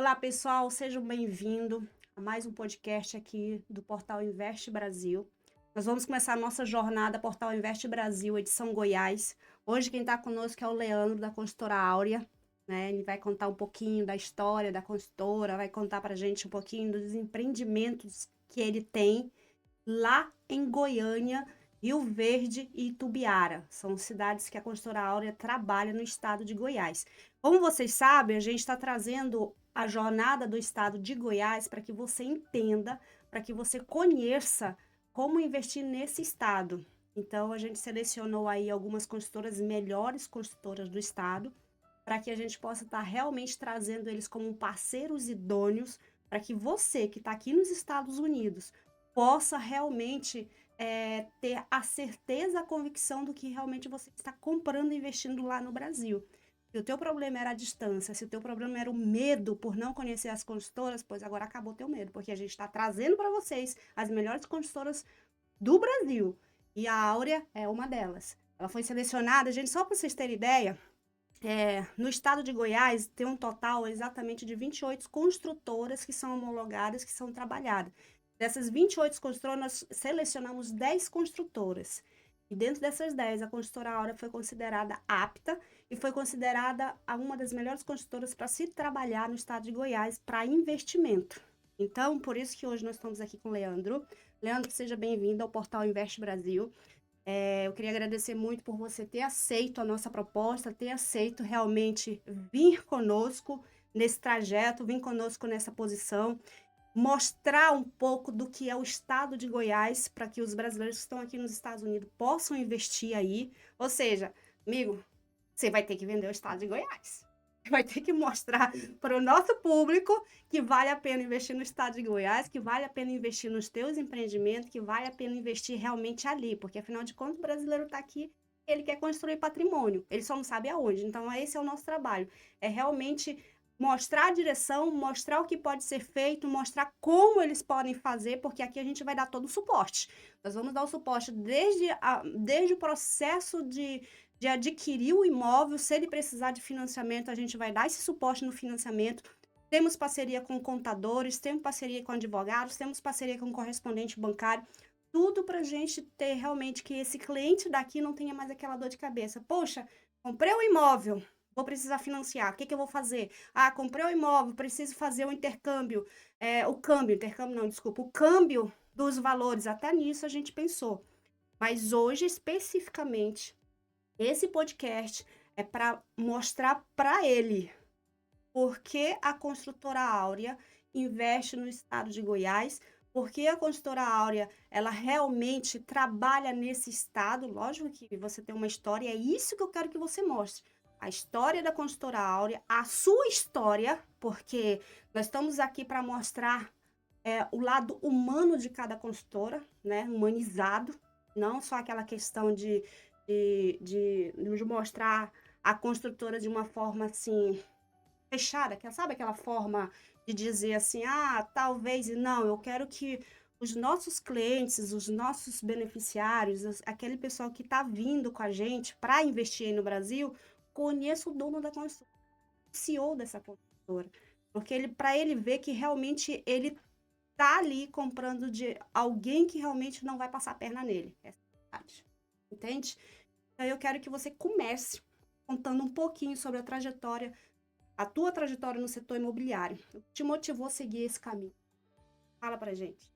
Olá, pessoal, sejam bem-vindos a mais um podcast aqui do Portal Investe Brasil. Nós vamos começar a nossa jornada Portal Investe Brasil, edição Goiás. Hoje quem está conosco é o Leandro, da consultora Áurea, né? Ele vai contar um pouquinho da história da consultora, vai contar para a gente um pouquinho dos empreendimentos que ele tem lá em Goiânia, Rio Verde e Itubiara. São cidades que a consultora Áurea trabalha no estado de Goiás. Como vocês sabem, a gente está trazendo a jornada do estado de Goiás para que você entenda, para que você conheça como investir nesse estado. Então, a gente selecionou aí algumas consultoras, melhores consultoras do estado, para que a gente possa estar realmente trazendo eles como parceiros idôneos, para que você que está aqui nos Estados Unidos possa realmente ter a certeza, a convicção do que realmente você está comprando e investindo lá no Brasil. Se o teu problema era a distância, se o teu problema era o medo por não conhecer as consultoras, pois agora acabou o teu medo, porque a gente está trazendo para vocês as melhores consultoras do Brasil. E a Áurea é uma delas. Ela foi selecionada, gente, só para vocês terem ideia, no estado de Goiás tem um total exatamente de 28 construtoras que são homologadas, que são trabalhadas. Dessas 28 construtoras, nós selecionamos 10 construtoras. E dentro dessas 10, a construtora Aura foi considerada apta e foi considerada uma das melhores construtoras para se trabalhar no estado de Goiás para investimento. Então, por isso que hoje nós estamos aqui com o Leandro. Leandro, seja bem-vindo ao Portal Investe Brasil. Eu queria agradecer muito por você ter aceito a nossa proposta, ter aceito realmente vir conosco nesse trajeto, vir conosco nessa posição, mostrar um pouco do que é o estado de Goiás para que os brasileiros que estão aqui nos Estados Unidos possam investir aí. Ou seja, amigo, você vai ter que vender o estado de Goiás. Vai ter que mostrar para o nosso público que vale a pena investir no estado de Goiás, que vale a pena investir nos teus empreendimentos, que vale a pena investir realmente ali, porque afinal de contas o brasileiro está aqui, ele quer construir patrimônio, ele só não sabe aonde. Então esse é o nosso trabalho, é realmente mostrar a direção, mostrar o que pode ser feito, mostrar como eles podem fazer, porque aqui a gente vai dar todo o suporte. Nós vamos dar o suporte desde o processo de adquirir o imóvel, se ele precisar de financiamento, a gente vai dar esse suporte no financiamento. Temos parceria com contadores, temos parceria com advogados, temos parceria com correspondente bancário, tudo para a gente ter realmente que esse cliente daqui não tenha mais aquela dor de cabeça. Poxa, comprei o imóvel, vou precisar financiar, o que, que eu vou fazer? Ah, comprei o imóvel, preciso fazer o intercâmbio, intercâmbio não, desculpa, o câmbio dos valores, até nisso a gente pensou. Mas hoje, especificamente, esse podcast é para mostrar para ele por que a construtora Áurea investe no estado de Goiás, porque a construtora Áurea, ela realmente trabalha nesse estado. Lógico que você tem uma história, é isso que eu quero que você mostre. A história da construtora Áurea, a sua história, porque nós estamos aqui para mostrar o lado humano de cada consultora, né? Humanizado, não só aquela questão de mostrar a construtora de uma forma assim fechada, que sabe aquela forma de dizer assim, ah, talvez e não, eu quero que os nossos clientes, os nossos beneficiários, aquele pessoal que está vindo com a gente para investir aí no Brasil, conheça o dono da construtora, o CEO dessa construtora, porque ele, para ele ver que realmente ele tá ali comprando de alguém que realmente não vai passar a perna nele. Essa é a verdade. Entende? Então eu quero que você comece contando um pouquinho sobre a tua trajetória no setor imobiliário. O que te motivou a seguir esse caminho? Fala pra gente.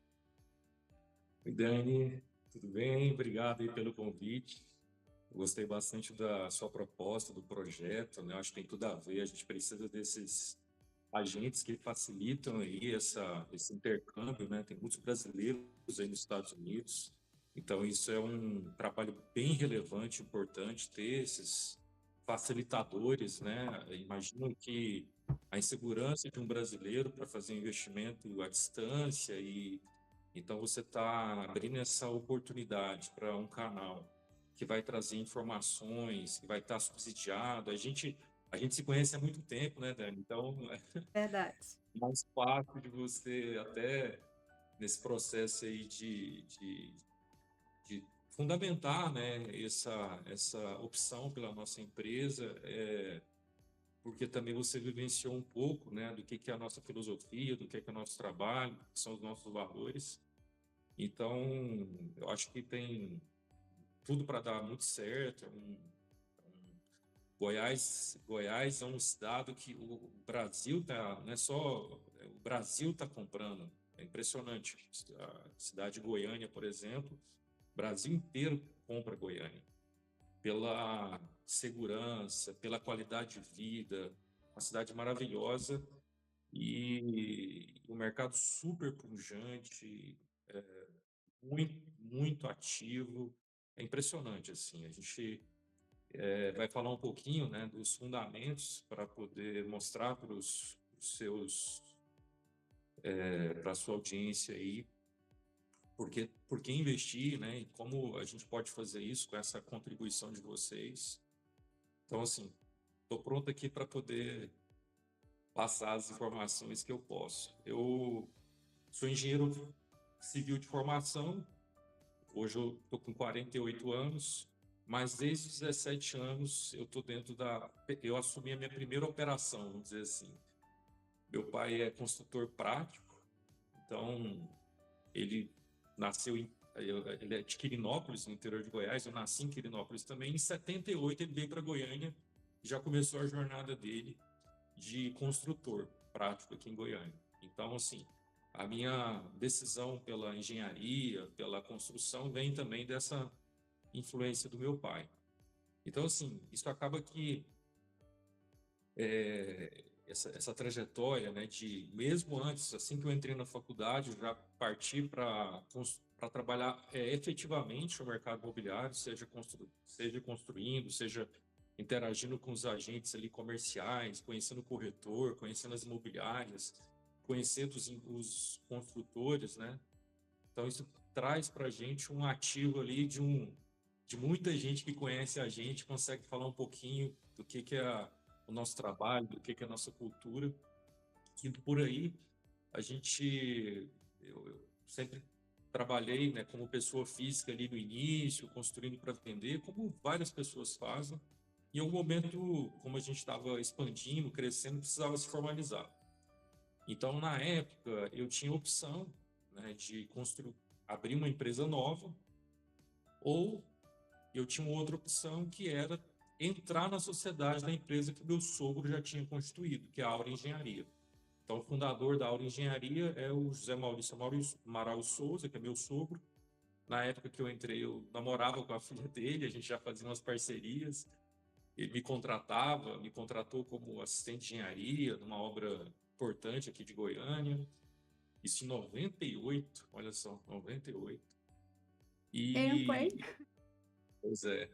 Oi, Dani, tudo bem? Obrigado aí pelo convite. Eu gostei bastante da sua proposta, do projeto, né? Acho que tem tudo a ver. A gente precisa desses agentes que facilitam aí esse intercâmbio, né? Tem muitos brasileiros aí nos Estados Unidos, então isso é um trabalho bem relevante, importante ter esses facilitadores, né? Imagino que a insegurança de um brasileiro para fazer um investimento à distância e então, você está abrindo essa oportunidade para um canal que vai trazer informações, que vai estar subsidiado. A gente se conhece há muito tempo, né, Dani? Então, é Verdade. mais fácil de você, até nesse processo aí de fundamentar, né, essa opção pela nossa empresa. porque também você vivenciou um pouco, né, do que é a nossa filosofia, do que é o nosso trabalho, que são os nossos valores. Então, eu acho que tem tudo para dar muito certo. Goiás é um estado que o Brasil tá, não é só o Brasil está comprando. É impressionante. A cidade de Goiânia, por exemplo, o Brasil inteiro compra Goiânia pela segurança, pela qualidade de vida, uma cidade maravilhosa e um mercado super pujante, muito ativo. É impressionante, assim. A gente vai falar um pouquinho, né, dos fundamentos para poder mostrar para os seus, para a sua audiência aí, por que investir, né, e como a gente pode fazer isso com essa contribuição de vocês. Então, assim, estou pronto aqui para poder passar as informações que eu posso. Eu sou engenheiro civil de formação, hoje eu estou com 48 anos, mas desde os 17 anos eu estou dentro da. Eu assumi a minha primeira operação, vamos dizer assim. Meu pai é construtor prático, então ele nasceu em. Ele é de Quirinópolis, no interior de Goiás. Eu nasci em Quirinópolis também. Em 78 ele veio para Goiânia, já começou a jornada dele de construtor prático aqui em Goiânia. Então, assim, a minha decisão pela engenharia, pela construção, vem também dessa influência do meu pai. Então, assim, isso acaba que essa trajetória, né, de mesmo antes, assim que eu entrei na faculdade, eu já parti para trabalhar efetivamente no mercado imobiliário, seja construindo, seja interagindo com os agentes ali comerciais, conhecendo o corretor, conhecendo as imobiliárias, conhecendo os construtores, né? Então isso traz para a gente um ativo ali de muita gente que conhece a gente, consegue falar um pouquinho do que é o nosso trabalho, do que é a nossa cultura, que por aí a gente, eu sempre trabalhei, né, como pessoa física ali no início, construindo para vender, como várias pessoas fazem. Em algum momento, como a gente estava expandindo, crescendo, precisava se formalizar. Então, na época, eu tinha a opção, né, de abrir uma empresa nova, ou eu tinha uma outra opção que era entrar na sociedade da empresa que meu sogro já tinha constituído, que é a Aura Engenharia. Então, o fundador da Aura Engenharia é o José Maurício Amaral Souza, que é meu sogro. Na época que eu entrei, eu namorava com a filha dele, a gente já fazia umas parcerias. Ele me contratou como assistente de engenharia numa obra importante aqui de Goiânia. Isso em 98, olha só, 98. Tempo, hein? Pois é.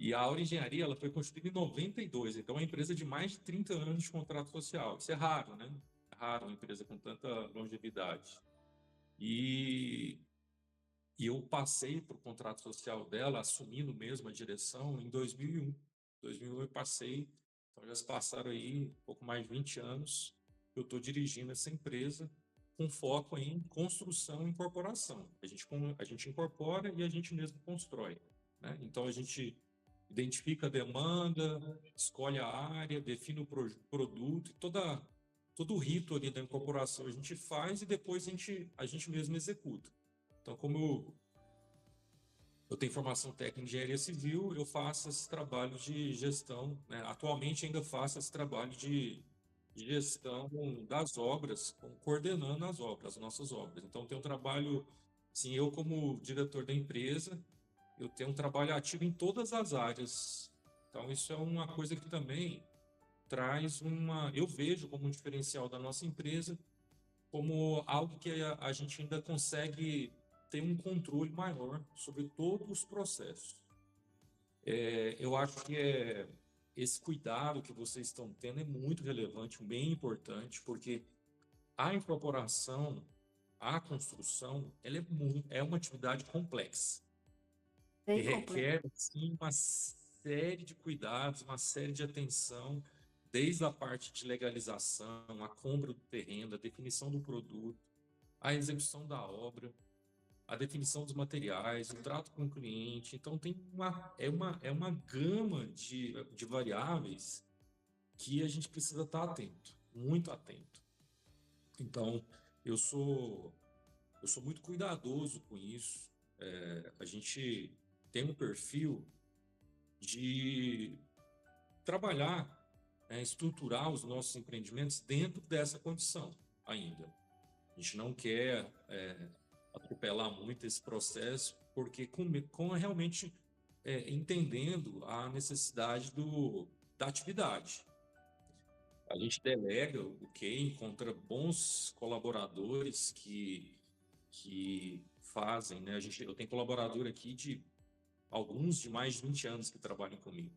E a Aura Engenharia, ela foi construída em 92, então é uma empresa de mais de 30 anos de contrato social. Isso é raro, né? É raro uma empresa com tanta longevidade. E, e eu passei para o contrato social dela, assumindo mesmo a direção, em 2001. Em 2001 eu passei, então já se passaram aí um pouco mais de 20 anos que eu estou dirigindo essa empresa com foco em construção e incorporação. A gente incorpora e a gente mesmo constrói, né? Então a gente identifica a demanda, escolhe a área, define o produto, todo o rito ali da incorporação a gente faz e depois a gente mesmo executa. Então, como eu tenho formação técnica em engenharia civil, eu faço esse trabalho de gestão, né? Atualmente ainda faço esse trabalho de gestão das obras, coordenando as obras, as nossas obras. Então, tem um trabalho, sim, eu como diretor da empresa, eu tenho um trabalho ativo em todas as áreas. Então, isso é uma coisa que também traz eu vejo como um diferencial da nossa empresa, como algo que a gente ainda consegue ter um controle maior sobre todos os processos. Eu acho que esse cuidado que vocês estão tendo é muito relevante, bem importante, porque a incorporação, a construção, ela é uma atividade complexa que Bem complexo. requer sim, uma série de cuidados, uma série de atenção, desde a parte de legalização, a compra do terreno, a definição do produto, a execução da obra, a definição dos materiais, o trato com o cliente. Então, é uma gama de variáveis que a gente precisa estar atento, muito atento. Então, eu sou muito cuidadoso com isso. A gente tem um perfil de trabalhar, estruturar os nossos empreendimentos dentro dessa condição ainda. A gente não quer atropelar muito esse processo, porque com realmente entendendo a necessidade da atividade. A gente delega o QI, encontra bons colaboradores que fazem, né? Eu tenho colaborador aqui alguns de mais de 20 anos que trabalham comigo,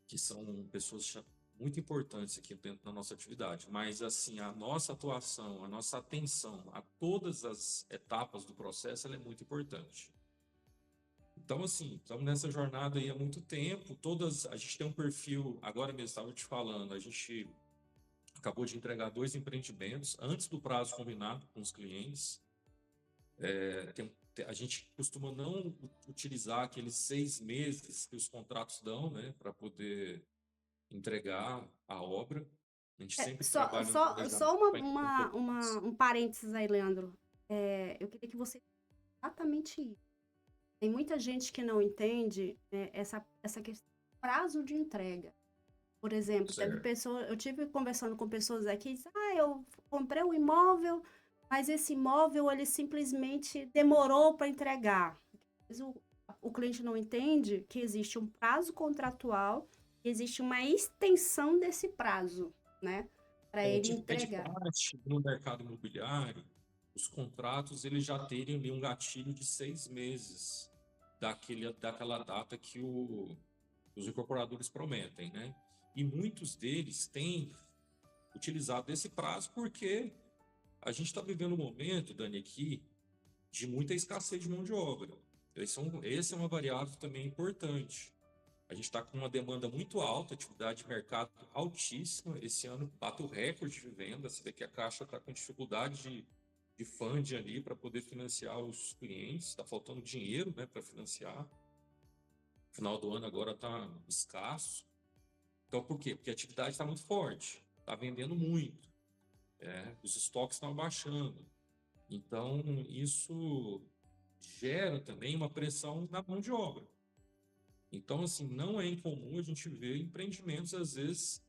que são pessoas muito importantes aqui dentro da nossa atividade. Mas, assim, a nossa atuação, a nossa atenção a todas as etapas do processo, ela é muito importante. Então, assim, estamos nessa jornada aí há muito tempo. A gente tem um perfil, agora mesmo estava te falando, a gente acabou de entregar 2 empreendimentos antes do prazo combinado com os clientes. A gente costuma não utilizar aqueles 6 meses que os contratos dão, né, para poder entregar a obra. A gente sempre trabalha no planejamento. Só um parênteses aí, Leandro. Eu queria que você exatamente isso. Tem muita gente que não entende, né, essa questão do prazo de entrega. Por exemplo, eu tive conversando com pessoas aqui e disse, eu comprei um imóvel, mas esse imóvel ele simplesmente demorou para entregar. Mas o cliente não entende que existe um prazo contratual e existe uma extensão desse prazo, né, para ele entregar. No mercado imobiliário, os contratos eles já terem ali um gatilho de 6 meses daquela data que os incorporadores prometem, né? E muitos deles têm utilizado esse prazo porque a gente está vivendo um momento, Dani, aqui, de muita escassez de mão de obra. Esse é uma variável também importante. A gente está com uma demanda muito alta, atividade de mercado altíssima. Esse ano bateu recorde de venda. Você vê que a Caixa está com dificuldade de funding ali para poder financiar os clientes. Está faltando dinheiro, né, para financiar. Final do ano agora está escasso. Então, por quê? Porque a atividade está muito forte, está vendendo muito, os estoques estão abaixando. Então, isso gera também uma pressão na mão de obra. Então, assim, não é incomum a gente ver empreendimentos, às vezes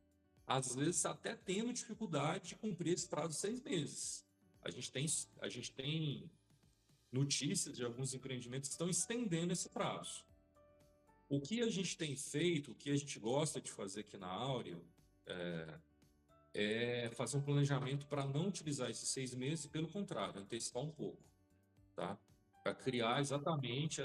até tendo dificuldade de cumprir esse prazo de 6 meses. A gente tem notícias de alguns empreendimentos que estão estendendo esse prazo. O que a gente tem feito, o que a gente gosta de fazer aqui na Áurea, é fazer um planejamento para não utilizar esses 6 meses e, pelo contrário, antecipar um pouco, tá? Para criar exatamente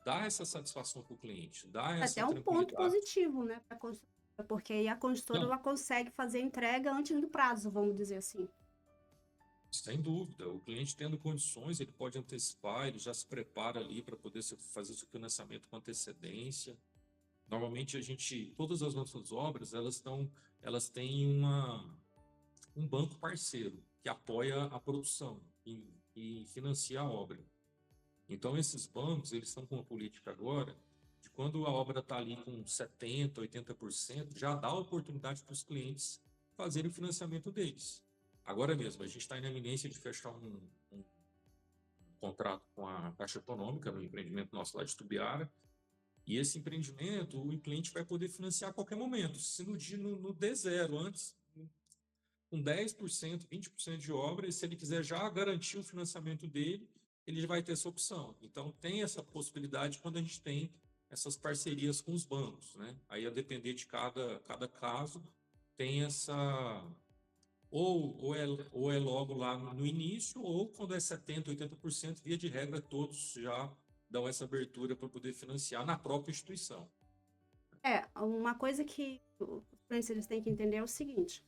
dar essa satisfação para o cliente, dar essa Até um ponto tranquilidade. positivo, né, para a construtora, porque aí a construtora ela consegue fazer a entrega antes do prazo, vamos dizer assim. Sem dúvida, o cliente tendo condições, ele pode antecipar, ele já se prepara ali para poder fazer seu financiamento com antecedência. Normalmente todas as nossas obras, elas têm um banco parceiro que apoia a produção e financia a obra. Então esses bancos, eles estão com uma política agora de quando a obra está ali com 70%, 80%, já dá a oportunidade para os clientes fazerem o financiamento deles. Agora mesmo, a gente está na iminência de fechar um contrato com a Caixa Econômica no empreendimento nosso lá de Tubiara. E esse empreendimento, o cliente vai poder financiar a qualquer momento. Se no D0, antes, com 10%, 20% de obra, e se ele quiser já garantir o financiamento dele, ele vai ter essa opção. Então, tem essa possibilidade quando a gente tem essas parcerias com os bancos, né? Aí, a depender de cada caso, tem essa... Ou é logo lá no início, ou quando é 70%, 80%, via de regra, todos já dão essa abertura para poder financiar na própria instituição. Uma coisa que os clientes eles têm que entender é o seguinte: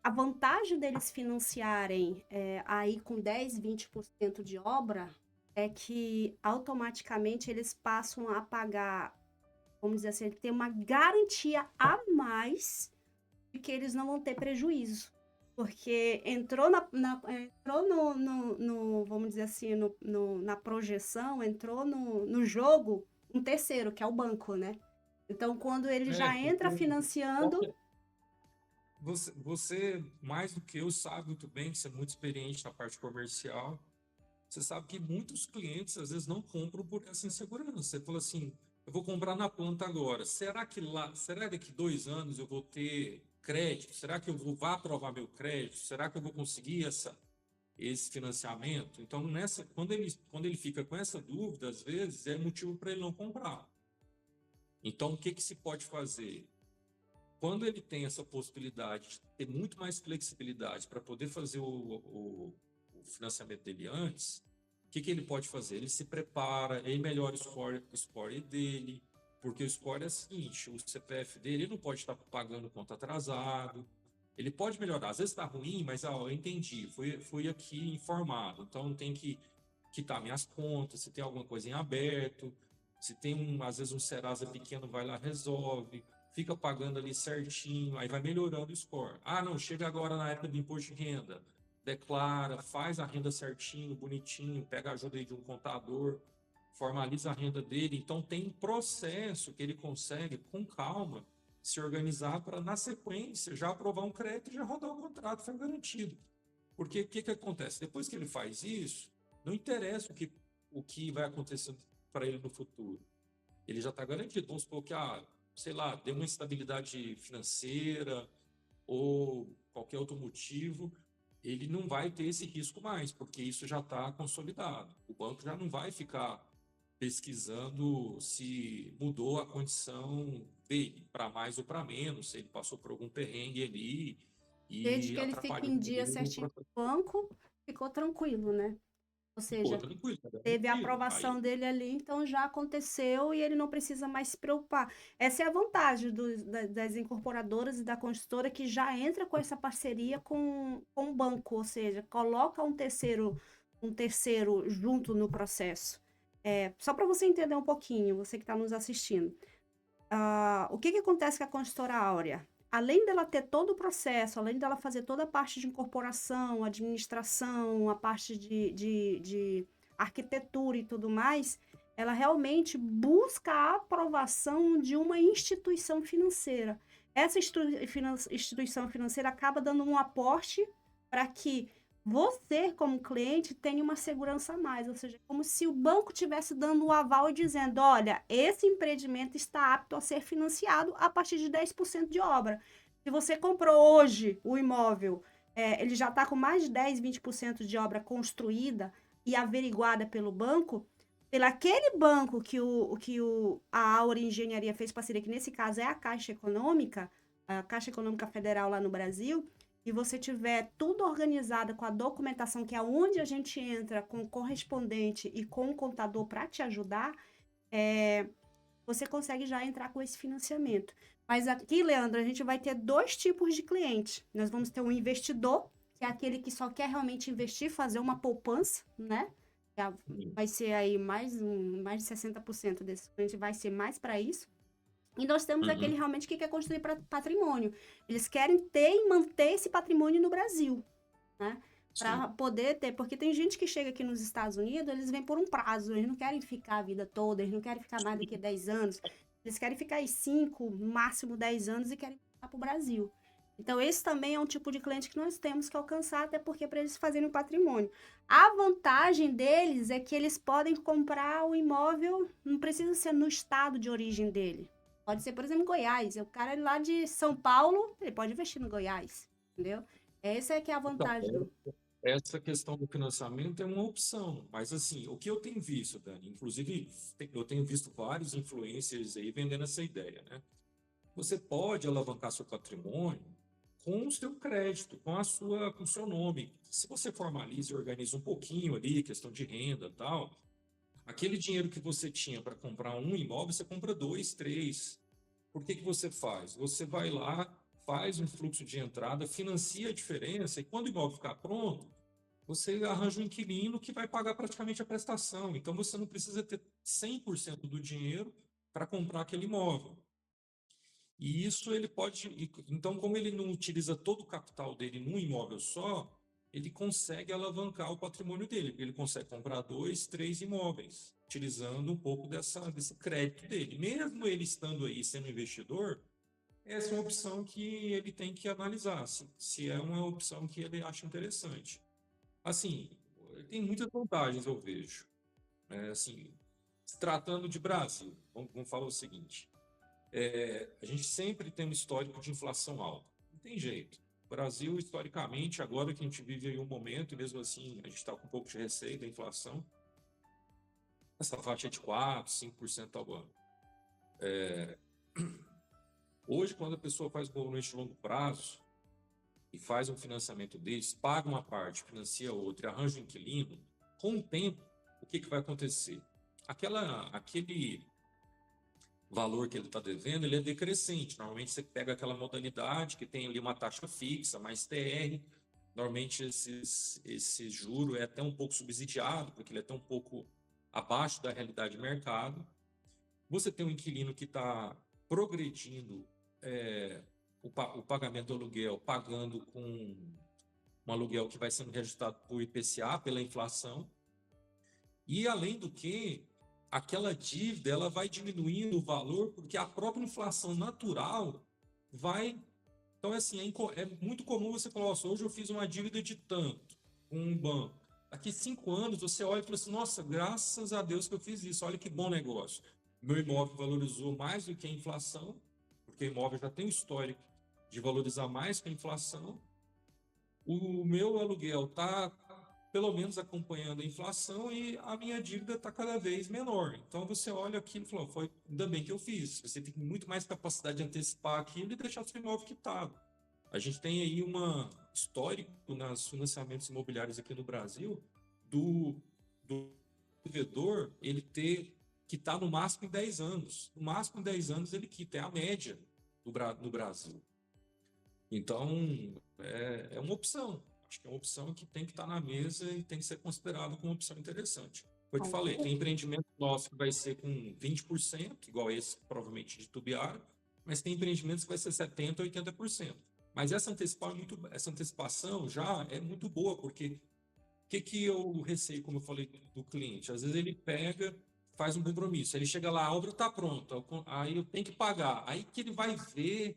a vantagem deles financiarem aí com 10, 20% de obra é que automaticamente eles passam a pagar, vamos dizer assim, tem uma garantia a mais de que eles não vão ter prejuízo. Porque entrou vamos dizer assim, na projeção, entrou no jogo um terceiro, que é o banco, né? Então, quando ele já entra Porque financiando, você, mais do que eu, sabe muito bem que você é muito experiente na parte comercial. Você sabe que muitos clientes às vezes não compram por essa insegurança. Você fala assim, eu vou comprar na planta agora. Será que daqui 2 anos eu vou ter crédito? Será que vá aprovar meu crédito? Será que eu vou conseguir esse financiamento? Então, quando ele fica com essa dúvida, às vezes é motivo para ele não comprar. Então, o que que se pode fazer? Quando ele tem essa possibilidade de ter muito mais flexibilidade para poder fazer o financiamento dele antes, o que que ele pode fazer? Ele se prepara, ele melhora o score dele, porque o score é o seguinte, o CPF dele ele não pode estar pagando conta atrasado, ele pode melhorar, às vezes está ruim, mas eu entendi, fui aqui informado, então tem que quitar minhas contas, se tem alguma coisa em aberto, se tem às vezes um Serasa pequeno, vai lá, resolve, fica pagando ali certinho, aí vai melhorando o score. Ah, não, chega agora na época do imposto de renda, declara, faz a renda certinho, bonitinho, pega a ajuda aí de um contador, formaliza a renda dele. Então tem um processo que ele consegue, com calma, se organizar para, na sequência, já aprovar um crédito e já rodar o contrato, foi garantido. Porque o que que acontece? Depois que ele faz isso, não interessa o que vai acontecer para ele no futuro. Ele já está garantido. Vamos supor que, sei lá, deu uma instabilidade financeira ou qualquer outro motivo, ele não vai ter esse risco mais, porque isso já está consolidado. O banco já não vai ficar pesquisando se mudou a condição dele, para mais ou para menos, se ele passou por algum perrengue ali desde e que ele fique atrapalhou em dia ele no certinho processo. no banco, ficou tranquilo, né? Ou Pô, seja, tranquilo, tá teve a garantido. aprovação Aí, dele ali, então já aconteceu e ele não precisa mais se preocupar. Essa é a vantagem das incorporadoras e da construtora que já entra com essa parceria com o banco, ou seja, coloca um terceiro junto no processo. Só para você entender um pouquinho, você que está nos assistindo. O que que acontece com a consultora Áurea? Além dela ter todo o processo, além dela fazer toda a parte de incorporação, administração, a parte de arquitetura e tudo mais, ela realmente busca a aprovação de uma instituição financeira. Essa instituição financeira acaba dando um aporte para que você, como cliente, tem uma segurança a mais, ou seja, como se o banco estivesse dando um aval e dizendo: olha, esse empreendimento está apto a ser financiado a partir de 10% de obra. Se você comprou hoje o imóvel, ele já está com mais de 10, 20% de obra construída e averiguada pelo banco, pelo aquele banco a Aura Engenharia fez parceria, que nesse caso é a Caixa Econômica Federal lá no Brasil, e você tiver tudo organizado com a documentação, que é onde a gente entra com o correspondente e com o contador para te ajudar, você consegue já entrar com esse financiamento. Mas aqui, Leandro, a gente vai ter dois tipos de cliente. Nós vamos ter um investidor, que é aquele que só quer realmente investir, fazer uma poupança, né? Vai ser aí mais de 60% desse cliente vai ser mais para isso. E nós temos aquele uhum, realmente que quer construir patrimônio. Eles querem ter e manter esse patrimônio no Brasil, né? Para sim. poder ter, porque tem gente que chega aqui nos Estados Unidos, eles vêm por um prazo, eles não querem ficar a vida toda, eles não querem ficar mais do que 10 anos, eles querem ficar aí 5, máximo 10 anos e querem voltar para o Brasil. Então, esse também é um tipo de cliente que nós temos que alcançar, até porque para eles fazerem um patrimônio. A vantagem deles é que eles podem comprar o imóvel, não precisa ser no estado de origem dele. Pode ser, por exemplo, Goiás. O cara é lá de São Paulo, ele pode investir no Goiás, entendeu? Essa é que é a Então, vantagem do... essa questão do financiamento é uma opção, mas assim, o que eu tenho visto, Dani, inclusive eu tenho visto vários influencers aí vendendo essa ideia, né? Você pode alavancar seu patrimônio com o seu crédito, com o seu nome. Se você formaliza e organiza um pouquinho ali, questão de renda e tal, aquele dinheiro que você tinha para comprar um imóvel, você compra dois, três. Por que que você faz? Você vai lá, faz um fluxo de entrada, financia a diferença e quando o imóvel ficar pronto, você arranja um inquilino que vai pagar praticamente a prestação. Então você não precisa ter 100% do dinheiro para comprar aquele imóvel. E isso ele pode. Então, como ele não utiliza todo o capital dele num imóvel só, ele consegue alavancar o patrimônio dele, porque ele consegue comprar 2, 3 imóveis, utilizando um pouco desse crédito dele. Mesmo ele estando aí sendo investidor, essa é uma opção que ele tem que analisar, se é uma opção que ele acha interessante. Assim, tem muitas vantagens, eu vejo. Assim, se tratando de Brasil, vamos falar o seguinte: a gente sempre tem um histórico de inflação alta, não tem jeito. O Brasil, historicamente, agora que a gente vive aí um momento, e mesmo assim a gente está com um pouco de receio da inflação, essa faixa é de 4, 5% ao ano. Hoje, quando a pessoa faz um movimento de longo prazo e faz um financiamento deles, paga uma parte, financia outra e arranja um inquilino, com o tempo, o que vai acontecer? Aquele valor que ele está devendo, ele é decrescente. Normalmente você pega aquela modalidade que tem ali uma taxa fixa, mais TR. Normalmente esse juro é até um pouco subsidiado, porque ele é até um pouco abaixo da realidade de mercado. Você tem um inquilino que está progredindo o pagamento do aluguel, pagando com um aluguel que vai sendo reajustado por IPCA, pela inflação. E, além do que, aquela dívida ela vai diminuindo o valor, porque a própria inflação natural vai... Então, assim, é muito comum você falar, nossa, hoje eu fiz uma dívida de tanto com um banco. Daqui 5 anos, você olha e fala assim, nossa, graças a Deus que eu fiz isso, olha que bom negócio. Meu imóvel valorizou mais do que a inflação, porque o imóvel já tem o histórico de valorizar mais que a inflação. O meu aluguel está pelo menos acompanhando a inflação e a minha dívida está cada vez menor. Então você olha aquilo e fala, foi ainda bem que eu fiz. Você tem muito mais capacidade de antecipar aquilo e deixar seu imóvel quitado. A gente tem aí um histórico nos financiamentos imobiliários aqui no Brasil do devedor ele ter quitar no máximo em 10 anos. No máximo em 10 anos ele quita, é a média no Brasil. Então, é uma opção. Acho que é uma opção que tem que estar na mesa e tem que ser considerada como uma opção interessante. Como eu te falei, tem empreendimento nosso que vai ser com 20%, igual esse, provavelmente, de Tubiara, mas tem empreendimentos que vai ser 70%, 80%. Mas essa antecipação já é muito boa, porque o que eu receio, como eu falei, do cliente? Às vezes ele pega, faz um compromisso, ele chega lá, a obra está pronta, aí eu tenho que pagar. Aí que ele vai ver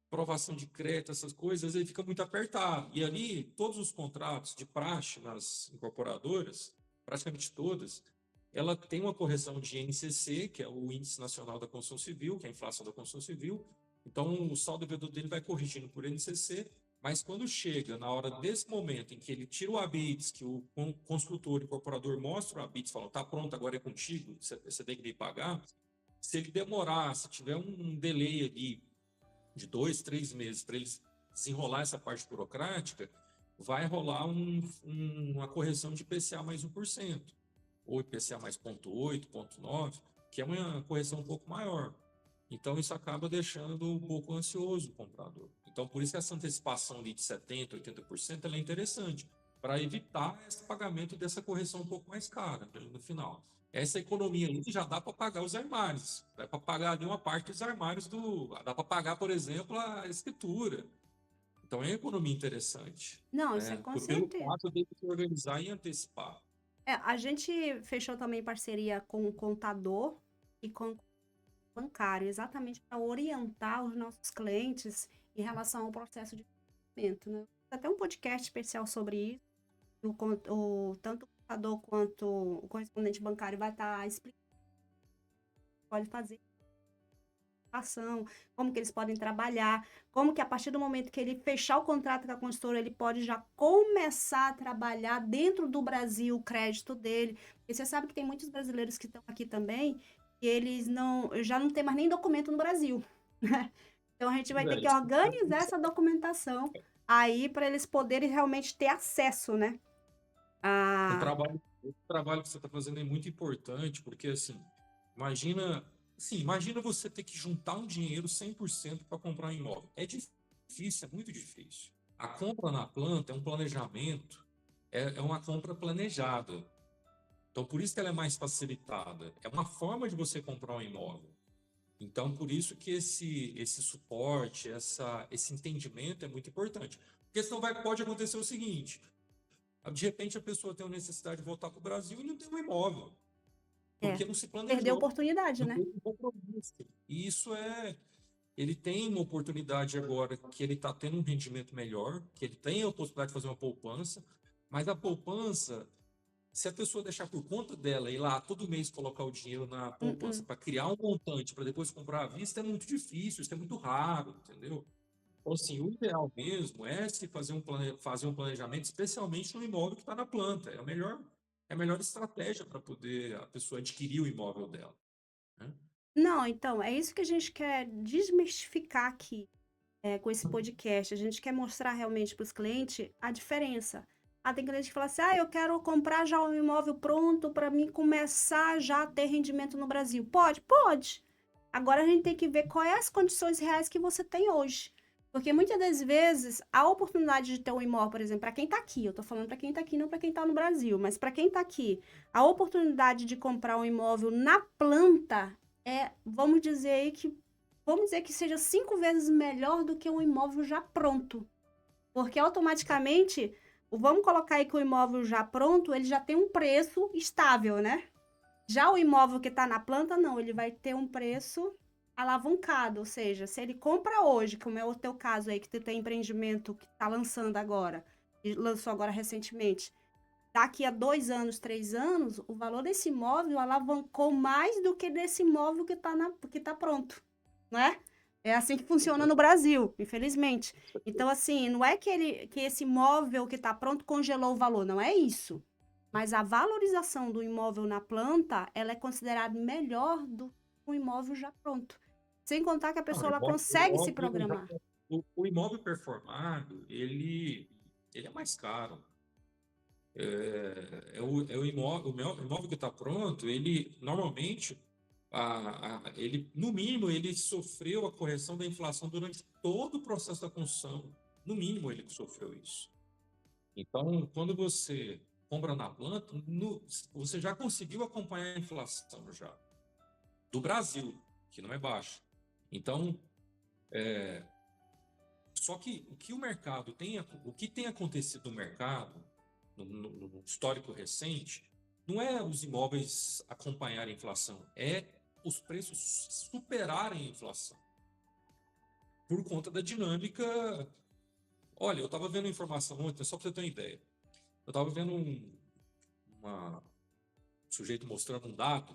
aprovação de crédito, essas coisas, ele fica muito apertado. E ali, todos os contratos de praxe nas incorporadoras, praticamente todas, ela tem uma correção de INCC, que é o Índice Nacional da Construção Civil, que é a inflação da construção civil. Então, o saldo devedor dele vai corrigindo por INCC, mas quando chega na hora desse momento em que ele tira o habites, que o construtor e incorporador mostra o habites, fala, tá pronto, agora é contigo, você tem que me pagar. Se ele demorar, se tiver um delay ali de 2, 3 meses para eles desenrolar essa parte burocrática, vai rolar uma correção de IPCA mais 1%, ou IPCA mais 0,8, 0,9, que é uma correção um pouco maior. Então, isso acaba deixando um pouco ansioso o comprador. Então, por isso que essa antecipação ali de 70%, 80% ela é interessante, para evitar esse pagamento dessa correção um pouco mais cara no final. Essa economia ali já dá para pagar os armários, dá para pagar ali uma parte dos armários dá para pagar, por exemplo, a escritura. Então, é uma economia interessante, Não, isso é né? com Pelo certeza. fato de se organizar e antecipar. A gente fechou também parceria com o contador e com o bancário, exatamente para orientar os nossos clientes em relação ao processo de pagamento, né? Tem até um podcast especial sobre isso. Tanto o contador quanto o correspondente bancário vai estar explicando o que pode fazer ação, como que eles podem trabalhar, como que a partir do momento que ele fechar o contrato com a construtora, ele pode já começar a trabalhar dentro do Brasil o crédito dele. Porque você sabe que tem muitos brasileiros que estão aqui também, e eles já não tem mais nem documento no Brasil, né? Então a gente vai ter que Isso organizar essa documentação aí para eles poderem realmente ter acesso, né? A... o trabalho que você está fazendo é muito importante, porque assim, imagina, imagina você ter que juntar um dinheiro 100% para comprar um imóvel. É difícil, é muito difícil. A compra na planta é um planejamento, é uma compra planejada. Então, por isso que ela é mais facilitada. É uma forma de você comprar um imóvel. Então, por isso que esse suporte, esse entendimento é muito importante. Porque senão pode acontecer o seguinte: de repente a pessoa tem uma necessidade de voltar para o Brasil e não tem um imóvel, É, porque não se perdeu a planejou, oportunidade, não né? teve um compromisso. E isso ele tem uma oportunidade agora que ele está tendo um rendimento melhor, que ele tem a possibilidade de fazer uma poupança, mas a poupança, se a pessoa deixar por conta dela ir lá todo mês colocar o dinheiro na poupança Uh-uh. para criar um montante para depois comprar à vista, é muito difícil, isso é muito raro, entendeu? Então, assim, o ideal mesmo é se fazer um planejamento, especialmente no imóvel que está na planta. É a melhor estratégia para poder a pessoa adquirir o imóvel dela, né? Não, então, é isso que a gente quer desmistificar aqui, com esse podcast. A gente quer mostrar realmente para os clientes a diferença. Ah, tem cliente que fala assim: ah, eu quero comprar já um imóvel pronto para mim começar já a ter rendimento no Brasil. Pode? Pode. Agora a gente tem que ver quais as condições reais que você tem hoje. Porque muitas das vezes a oportunidade de ter um imóvel, por exemplo, para quem está aqui, eu estou falando para quem está aqui, não para quem está no Brasil, mas para quem está aqui, a oportunidade de comprar um imóvel na planta vamos dizer que seja 5 vezes melhor do que um imóvel já pronto. Porque automaticamente, vamos colocar aí que o imóvel já pronto, ele já tem um preço estável, né? Já o imóvel que está na planta, não, ele vai ter um preço alavancado, ou seja, se ele compra hoje, como é o teu caso aí, que tu tem empreendimento que está lançando agora, e lançou agora recentemente, daqui a 2 anos, 3 anos, o valor desse imóvel alavancou mais do que desse imóvel que tá pronto, né? É assim que funciona no Brasil, infelizmente. Então, assim, não é que esse imóvel que está pronto congelou o valor, não é isso. Mas a valorização do imóvel na planta, ela é considerada melhor do que o imóvel já pronto. Sem contar que a Não, pessoa ela consegue se programar. o imóvel performado, ele é mais caro. É o imóvel que está pronto, ele normalmente, ele, no mínimo, ele sofreu a correção da inflação durante todo o processo da construção. No mínimo, ele sofreu isso. Então, quando você compra na planta, você já conseguiu acompanhar a inflação já, do Brasil, que não é baixa. Então, só que o que tem acontecido no mercado, no histórico recente, não é os imóveis acompanharem a inflação, é os preços superarem a inflação. Por conta da dinâmica. Olha, eu estava vendo informação ontem, só para você ter uma ideia. Eu estava vendo um sujeito mostrando um dado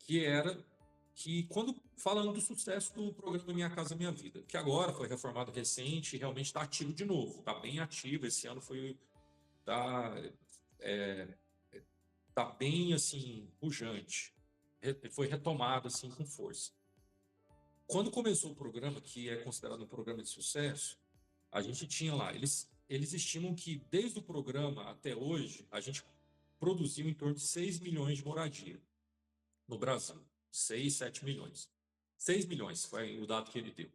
que era que falando do sucesso do programa Minha Casa Minha Vida, que agora foi reformado recente e realmente está ativo de novo, está bem ativo, esse ano tá, tá bem assim pujante, foi retomado assim com força. Quando começou o programa, que é considerado um programa de sucesso, a gente tinha lá, eles estimam que desde o programa até hoje, a gente produziu em torno de 6 milhões de moradia no Brasil. 6, 7 milhões. 6 milhões foi o dado que ele deu.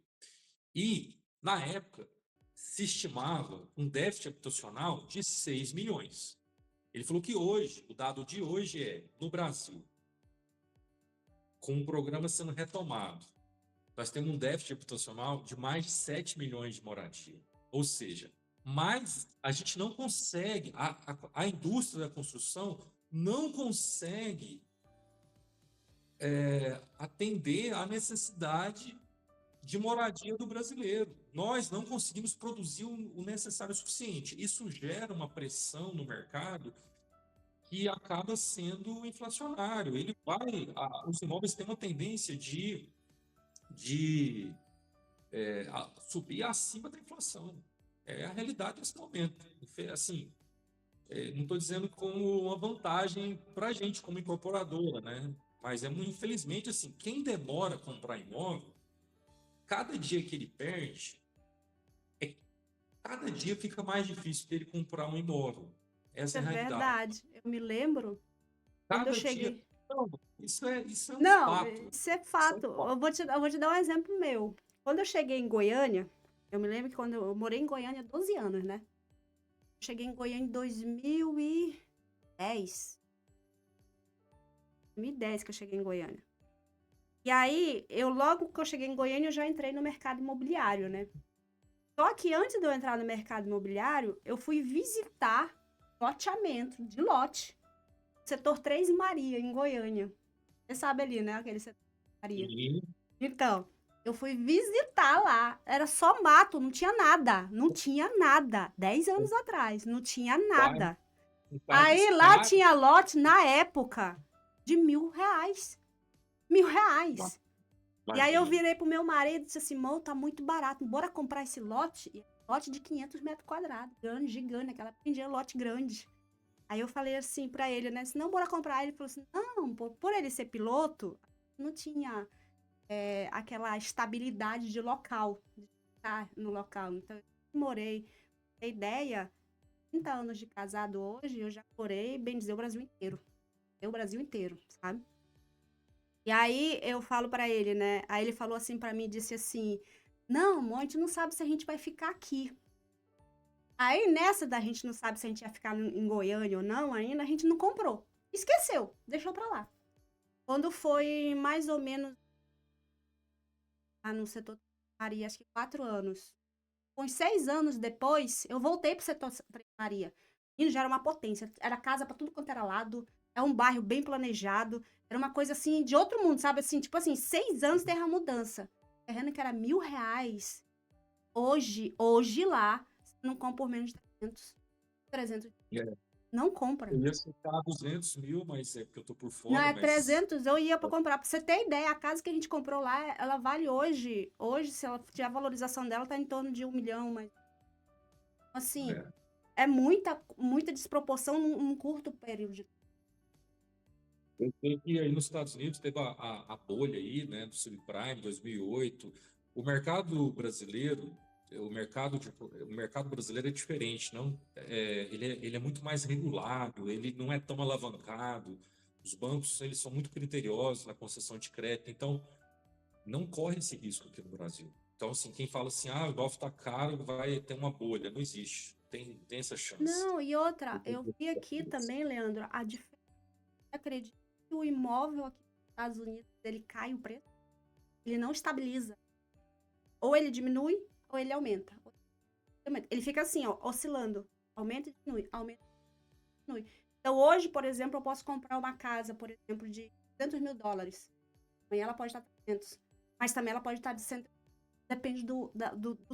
E, na época, se estimava um déficit habitacional de 6 milhões. Ele falou que hoje, o dado de hoje é, no Brasil, com o programa sendo retomado, nós temos um déficit habitacional de mais de 7 milhões de moradia. Ou seja, a gente não consegue, a indústria da construção não consegue atender à necessidade de moradia do brasileiro. Nós não conseguimos produzir o necessário o suficiente. Isso gera uma pressão no mercado que acaba sendo inflacionário. Os imóveis têm uma tendência de subir acima da inflação. É a realidade desse momento. Assim, não estou dizendo como uma vantagem para a gente como incorporadora, né? Mas infelizmente assim, quem demora a comprar imóvel, cada dia que ele perde, cada dia fica mais difícil dele comprar um imóvel. Essa É é a realidade. verdade. Eu me lembro quando eu Cada dia. cheguei. Não, isso é um Não, fato. isso é Isso é um fato. fato. Eu vou te dar um exemplo meu. Quando eu cheguei em Goiânia, eu me lembro que quando eu morei em Goiânia há 12 anos, né? Cheguei em Goiânia em 2010. 2010 que eu cheguei em Goiânia. E aí, logo que eu cheguei em Goiânia, eu já entrei no mercado imobiliário, né? Só que antes de eu entrar no mercado imobiliário, eu fui visitar loteamento, de lote. Setor 3 em Maria, em Goiânia. Você sabe ali, né? Aquele setor de Maria. E Então, eu fui visitar lá. Era só mato, não tinha nada. Não tinha nada. 10 anos atrás, não tinha bairro, nada. bairros Aí lá caros, tinha lote, na época, de R$ 1.000. R$ 1.000. E aí eu imagina. virei pro meu marido e disse assim, amor, tá muito barato, bora comprar esse lote? E lote de 500 metros quadrados, grande, gigante, aquela vendia lote grande. Aí eu falei assim pra ele, né, se não, bora comprar. Ele falou assim, não, por ele ser piloto, não tinha aquela estabilidade de local, de estar no local. Então, eu morei, a ideia, 30 anos de casado hoje, eu já morei, bem dizer, o Brasil inteiro. O Brasil inteiro, sabe? E aí eu falo pra ele, né? Aí ele falou assim pra mim, disse assim: "Não, amor, a gente não sabe se a gente vai ficar aqui". Aí nessa da gente não sabe se a gente ia ficar em Goiânia ou não, ainda a gente não comprou. Esqueceu, deixou pra lá. Quando foi mais ou menos no setor de Maria, acho que 4 anos. Uns 6 anos depois, eu voltei pro setor de Maria. E já era uma potência. Era casa pra tudo quanto era lado. É um bairro bem planejado. Era uma coisa assim de outro mundo, sabe? Assim, tipo assim, 6 anos teve a mudança. Terreno que era R$ 1.000. Hoje lá, você não compra por menos de 300. 300. É, Não compra. eu ia citar 200 mil, mas é porque eu tô por Não, fora, é mas 300, eu ia pra comprar. Pra você ter ideia, a casa que a gente comprou lá, ela vale hoje, se ela tiver a valorização dela, tá em torno de 1 milhão, mas assim, é, é muita desproporção num curto período de. eu sei que aí nos Estados Unidos teve a bolha aí, né, do subprime 2008. O mercado brasileiro, o mercado brasileiro é diferente, não? Ele é muito mais regulado, ele não é tão alavancado. Os bancos, eles são muito criteriosos na concessão de crédito, então não corre esse risco aqui no Brasil. Então, assim, quem fala assim, o dólar está caro, vai ter uma bolha, não existe. Tem essa chance. Não, e outra, eu vi aqui também, Leandro, a diferença, acredito que o imóvel aqui nos Estados Unidos, ele cai o preço, ele não estabiliza. Ou ele diminui, ou ele aumenta. Ele fica assim, ó, oscilando. Aumenta e diminui, aumenta e diminui. Então, hoje, por exemplo, eu posso comprar uma casa, por exemplo, de US$ 200.000. Amanhã ela pode estar 300. Mas também ela pode estar de 100. Depende do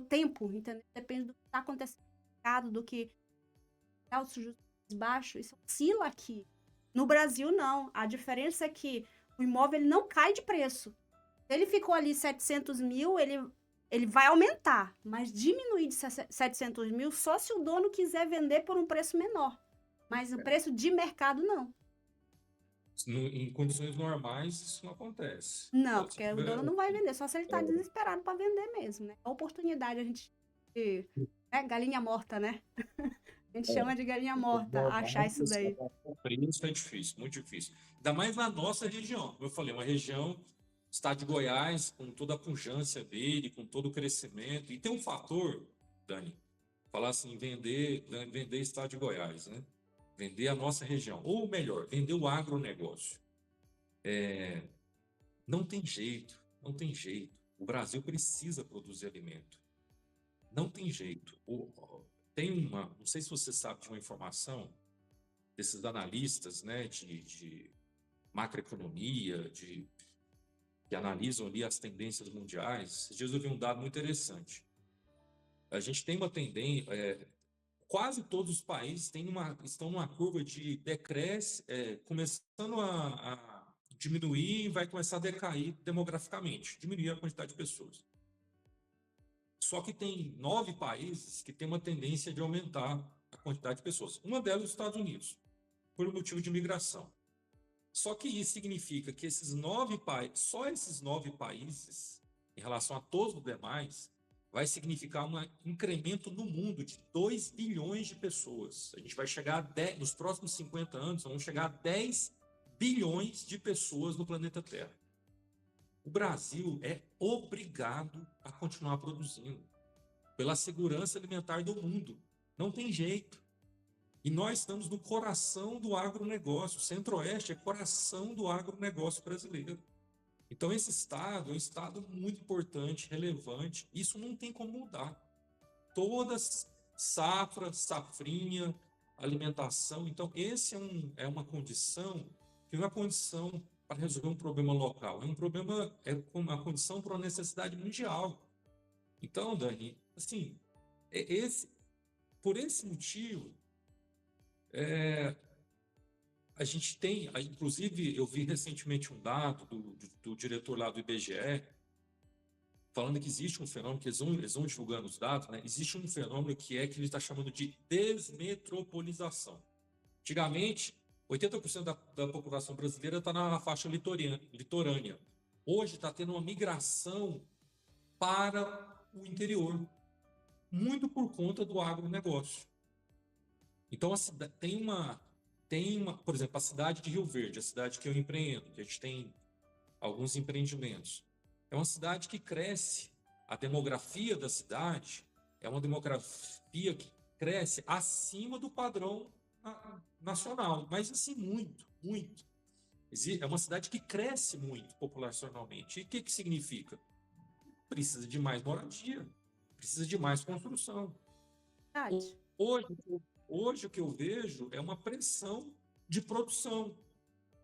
tempo, entendeu? Depende do que está acontecendo no mercado, do que altos juros baixo. Isso oscila aqui. No Brasil, não. A diferença é que o imóvel ele não cai de preço. Se ele ficou ali 700 mil, ele vai aumentar. Mas diminuir de 700 mil só se o dono quiser vender por um preço menor. Mas o preço de mercado, não. Em condições normais, isso não acontece. Não, Só se porque o tiver. dono não vai vender, só se ele tá desesperado para vender mesmo, né? A oportunidade, a gente. Galinha morta, né? A gente chama de galinha morta, achar isso daí. O preço é difícil, muito difícil. Ainda mais na nossa região. Como eu falei, uma região, estado de Goiás, com toda a pujança dele, com todo o crescimento. E tem um fator, Dani, falar assim, vender estado de Goiás, né? Vender a nossa região. Ou melhor, vender o agronegócio. Não tem jeito, não tem jeito. O Brasil precisa produzir alimento. Não tem jeito. Não sei se você sabe de uma informação desses analistas, né, de macroeconomia, que analisam ali as tendências mundiais. Esses dias eu vi um dado muito interessante. A gente tem uma tendência, quase todos os países estão numa curva de decréscimo, começando a diminuir e vai começar a decair demograficamente, diminuir a quantidade de pessoas. Só que tem 9 países que têm uma tendência de aumentar a quantidade de pessoas. Uma delas, os Estados Unidos, por motivo de migração. Só que isso significa que só esses 9 países, em relação a todos os demais, vai significar um incremento no mundo de 2 bilhões de pessoas. A gente vai chegar nos próximos 50 anos, vamos chegar a 10 bilhões de pessoas no planeta Terra. O Brasil é obrigado a continuar produzindo pela segurança alimentar do mundo. Não tem jeito. E nós estamos no coração do agronegócio. O Centro-Oeste é coração do agronegócio brasileiro. Então, esse estado é um estado muito importante, relevante. Isso não tem como mudar. toda safra, safrinha, alimentação. Então, esse é uma condição que não é uma condição para resolver um problema local, é uma condição para uma necessidade mundial. Então, Dani, assim, é por esse motivo, a gente tem, inclusive, eu vi recentemente um dado do diretor lá do IBGE, falando que existe um fenômeno, que eles vão divulgando os dados, né? Existe um fenômeno que ele está chamando de desmetropolização. Antigamente, 80% da população brasileira está na faixa litorânea. Hoje está tendo uma migração para o interior, muito por conta do agronegócio. Então, por exemplo, a cidade de Rio Verde, a cidade que eu empreendo, que a gente tem alguns empreendimentos. É uma cidade que cresce, a demografia da cidade é uma demografia que cresce acima do padrão nacional, mas assim, muito, muito. É uma cidade que cresce muito populacionalmente. E o que significa? Precisa de mais moradia, precisa de mais construção. Verdade. Hoje o que eu vejo é uma pressão de produção.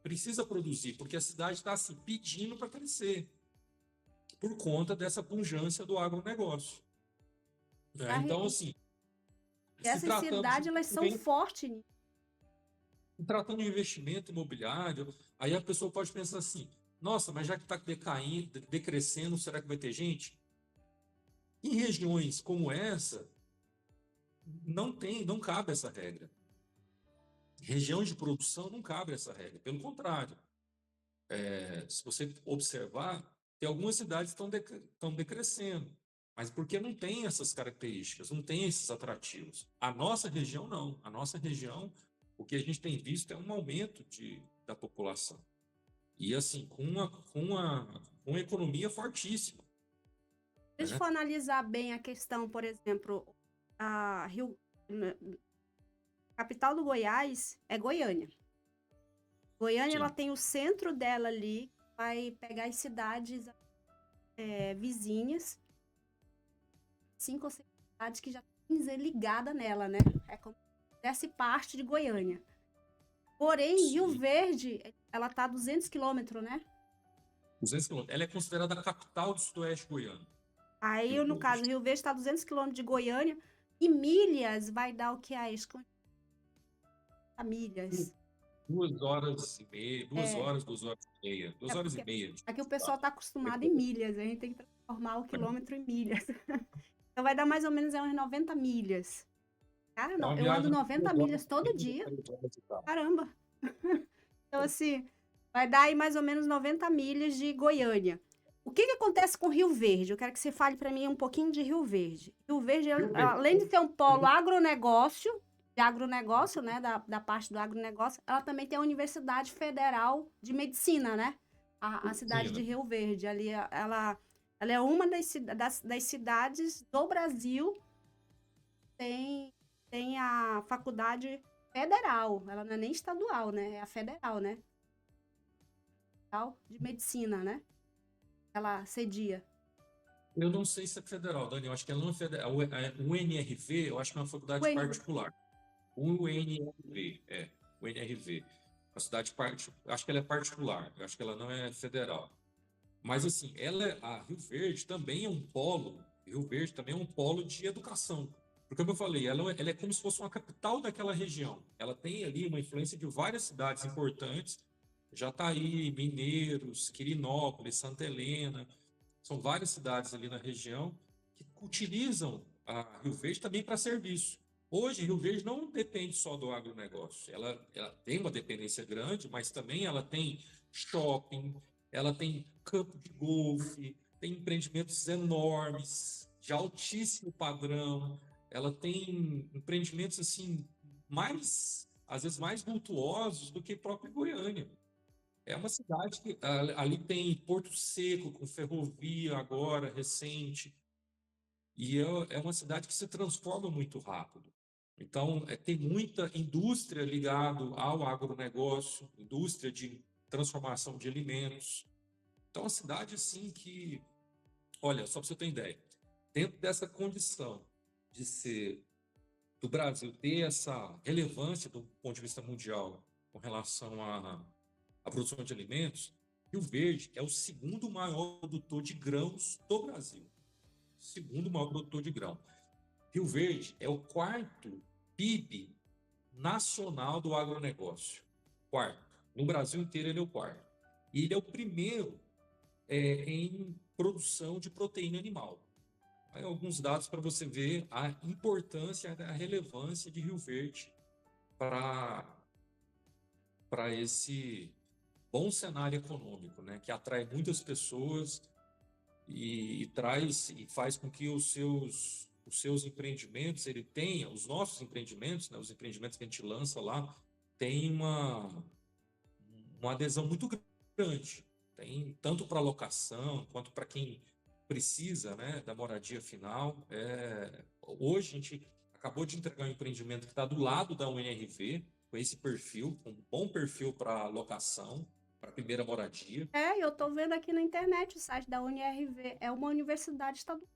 Precisa produzir, porque a cidade está se pedindo para crescer, por conta dessa pujança do agronegócio. Então, assim, essas cidades, elas são fortes. Se tratando de investimento imobiliário, aí a pessoa pode pensar assim, nossa, mas já que está decrescendo, será que vai ter gente? Em regiões como essa, não cabe essa regra. Região de produção não cabe essa regra, pelo contrário. Se você observar, tem algumas cidades que estão decrescendo, mas porque não tem essas características, não tem esses atrativos. A nossa região não. A nossa região, o que a gente tem visto é um aumento da população. E assim, com uma economia fortíssima. Se a gente for analisar bem a questão, por exemplo, a capital do Goiás é Goiânia. Goiânia, Sim. ela tem o centro dela ali, vai pegar as cidades vizinhas, 5 ou 6 cidades que já tem ligada nela, né? É como se fizesse parte de Goiânia. Porém, Sim. Rio Verde, ela tá a 200 quilômetros, né? 200 quilômetros. Ela é considerada a capital do sudoeste goiano. Aí, no caso, Rio Verde está a 200 quilômetros de Goiânia e milhas vai dar o que é isso? Milhas. 2 horas e meia, 2 horas e meia. 2 horas e meia. Aqui o pessoal está acostumado em milhas, a gente tem que transformar o quilômetro em milhas. Então vai dar mais ou menos umas 90 milhas. Cara, não, eu ando 90 milhas todo dia. Caramba! Então, assim, vai dar aí mais ou menos 90 milhas de Goiânia. O que acontece com Rio Verde? Eu quero que você fale para mim um pouquinho de Rio Verde. Rio Verde, além de ser um polo agronegócio, né, da parte do agronegócio, ela também tem a Universidade Federal de Medicina, né? A cidade de Rio Verde. Ali, ela é uma das cidades do Brasil que tem a faculdade federal. Ela não é nem estadual, né? É a federal, né? De medicina, né? Ela cedia. Eu não sei se é federal, Dani. Eu acho que ela não é federal. O UNRV, eu acho que é uma faculdade particular. O UNRV. A cidade acho que ela é particular. Eu acho que ela não é federal. Mas assim, a Rio Verde também é um polo. Rio Verde também é um polo de educação. Porque, como eu falei, ela é como se fosse uma capital daquela região. Ela tem ali uma influência de várias cidades importantes. Jataí, Mineiros, Quirinópolis, Santa Helena. São várias cidades ali na região que utilizam a Rio Verde também para serviço. Hoje, Rio Verde não depende só do agronegócio. Ela tem uma dependência grande, mas também ela tem shopping, ela tem campo de golfe, tem empreendimentos enormes, de altíssimo padrão. Ela tem empreendimentos assim às vezes mais vultuosos do que própria Goiânia. É uma cidade que ali tem Porto Seco, com ferrovia agora, recente. E é uma cidade que se transforma muito rápido. Então, tem muita indústria ligada ao agronegócio, indústria de transformação de alimentos. Então, a cidade, assim, que... Olha, só para você ter ideia, dentro dessa condição de ser do Brasil ter essa relevância do ponto de vista mundial com relação à produção de alimentos, Rio Verde é o segundo maior produtor de grãos do Brasil. Segundo maior produtor de grão. Rio Verde é o quarto PIB nacional do agronegócio. Quarto. No Brasil inteiro ele é o quarto. E ele é o primeiro em produção de proteína animal. Aí alguns dados para você ver a importância, a relevância de Rio Verde para esse bom cenário econômico, né, que atrai muitas pessoas e traz e faz com que os seus empreendimentos, ele tenha, os nossos empreendimentos, né, os empreendimentos que a gente lança lá, tem uma adesão muito grande. Tem tanto para locação quanto para quem precisa, né, da moradia final. Hoje a gente acabou de entregar um empreendimento que está do lado da UNRV, com esse perfil, com um bom perfil para locação, para primeira moradia. Eu tô vendo aqui na internet o site da UNRV. É uma universidade estadual.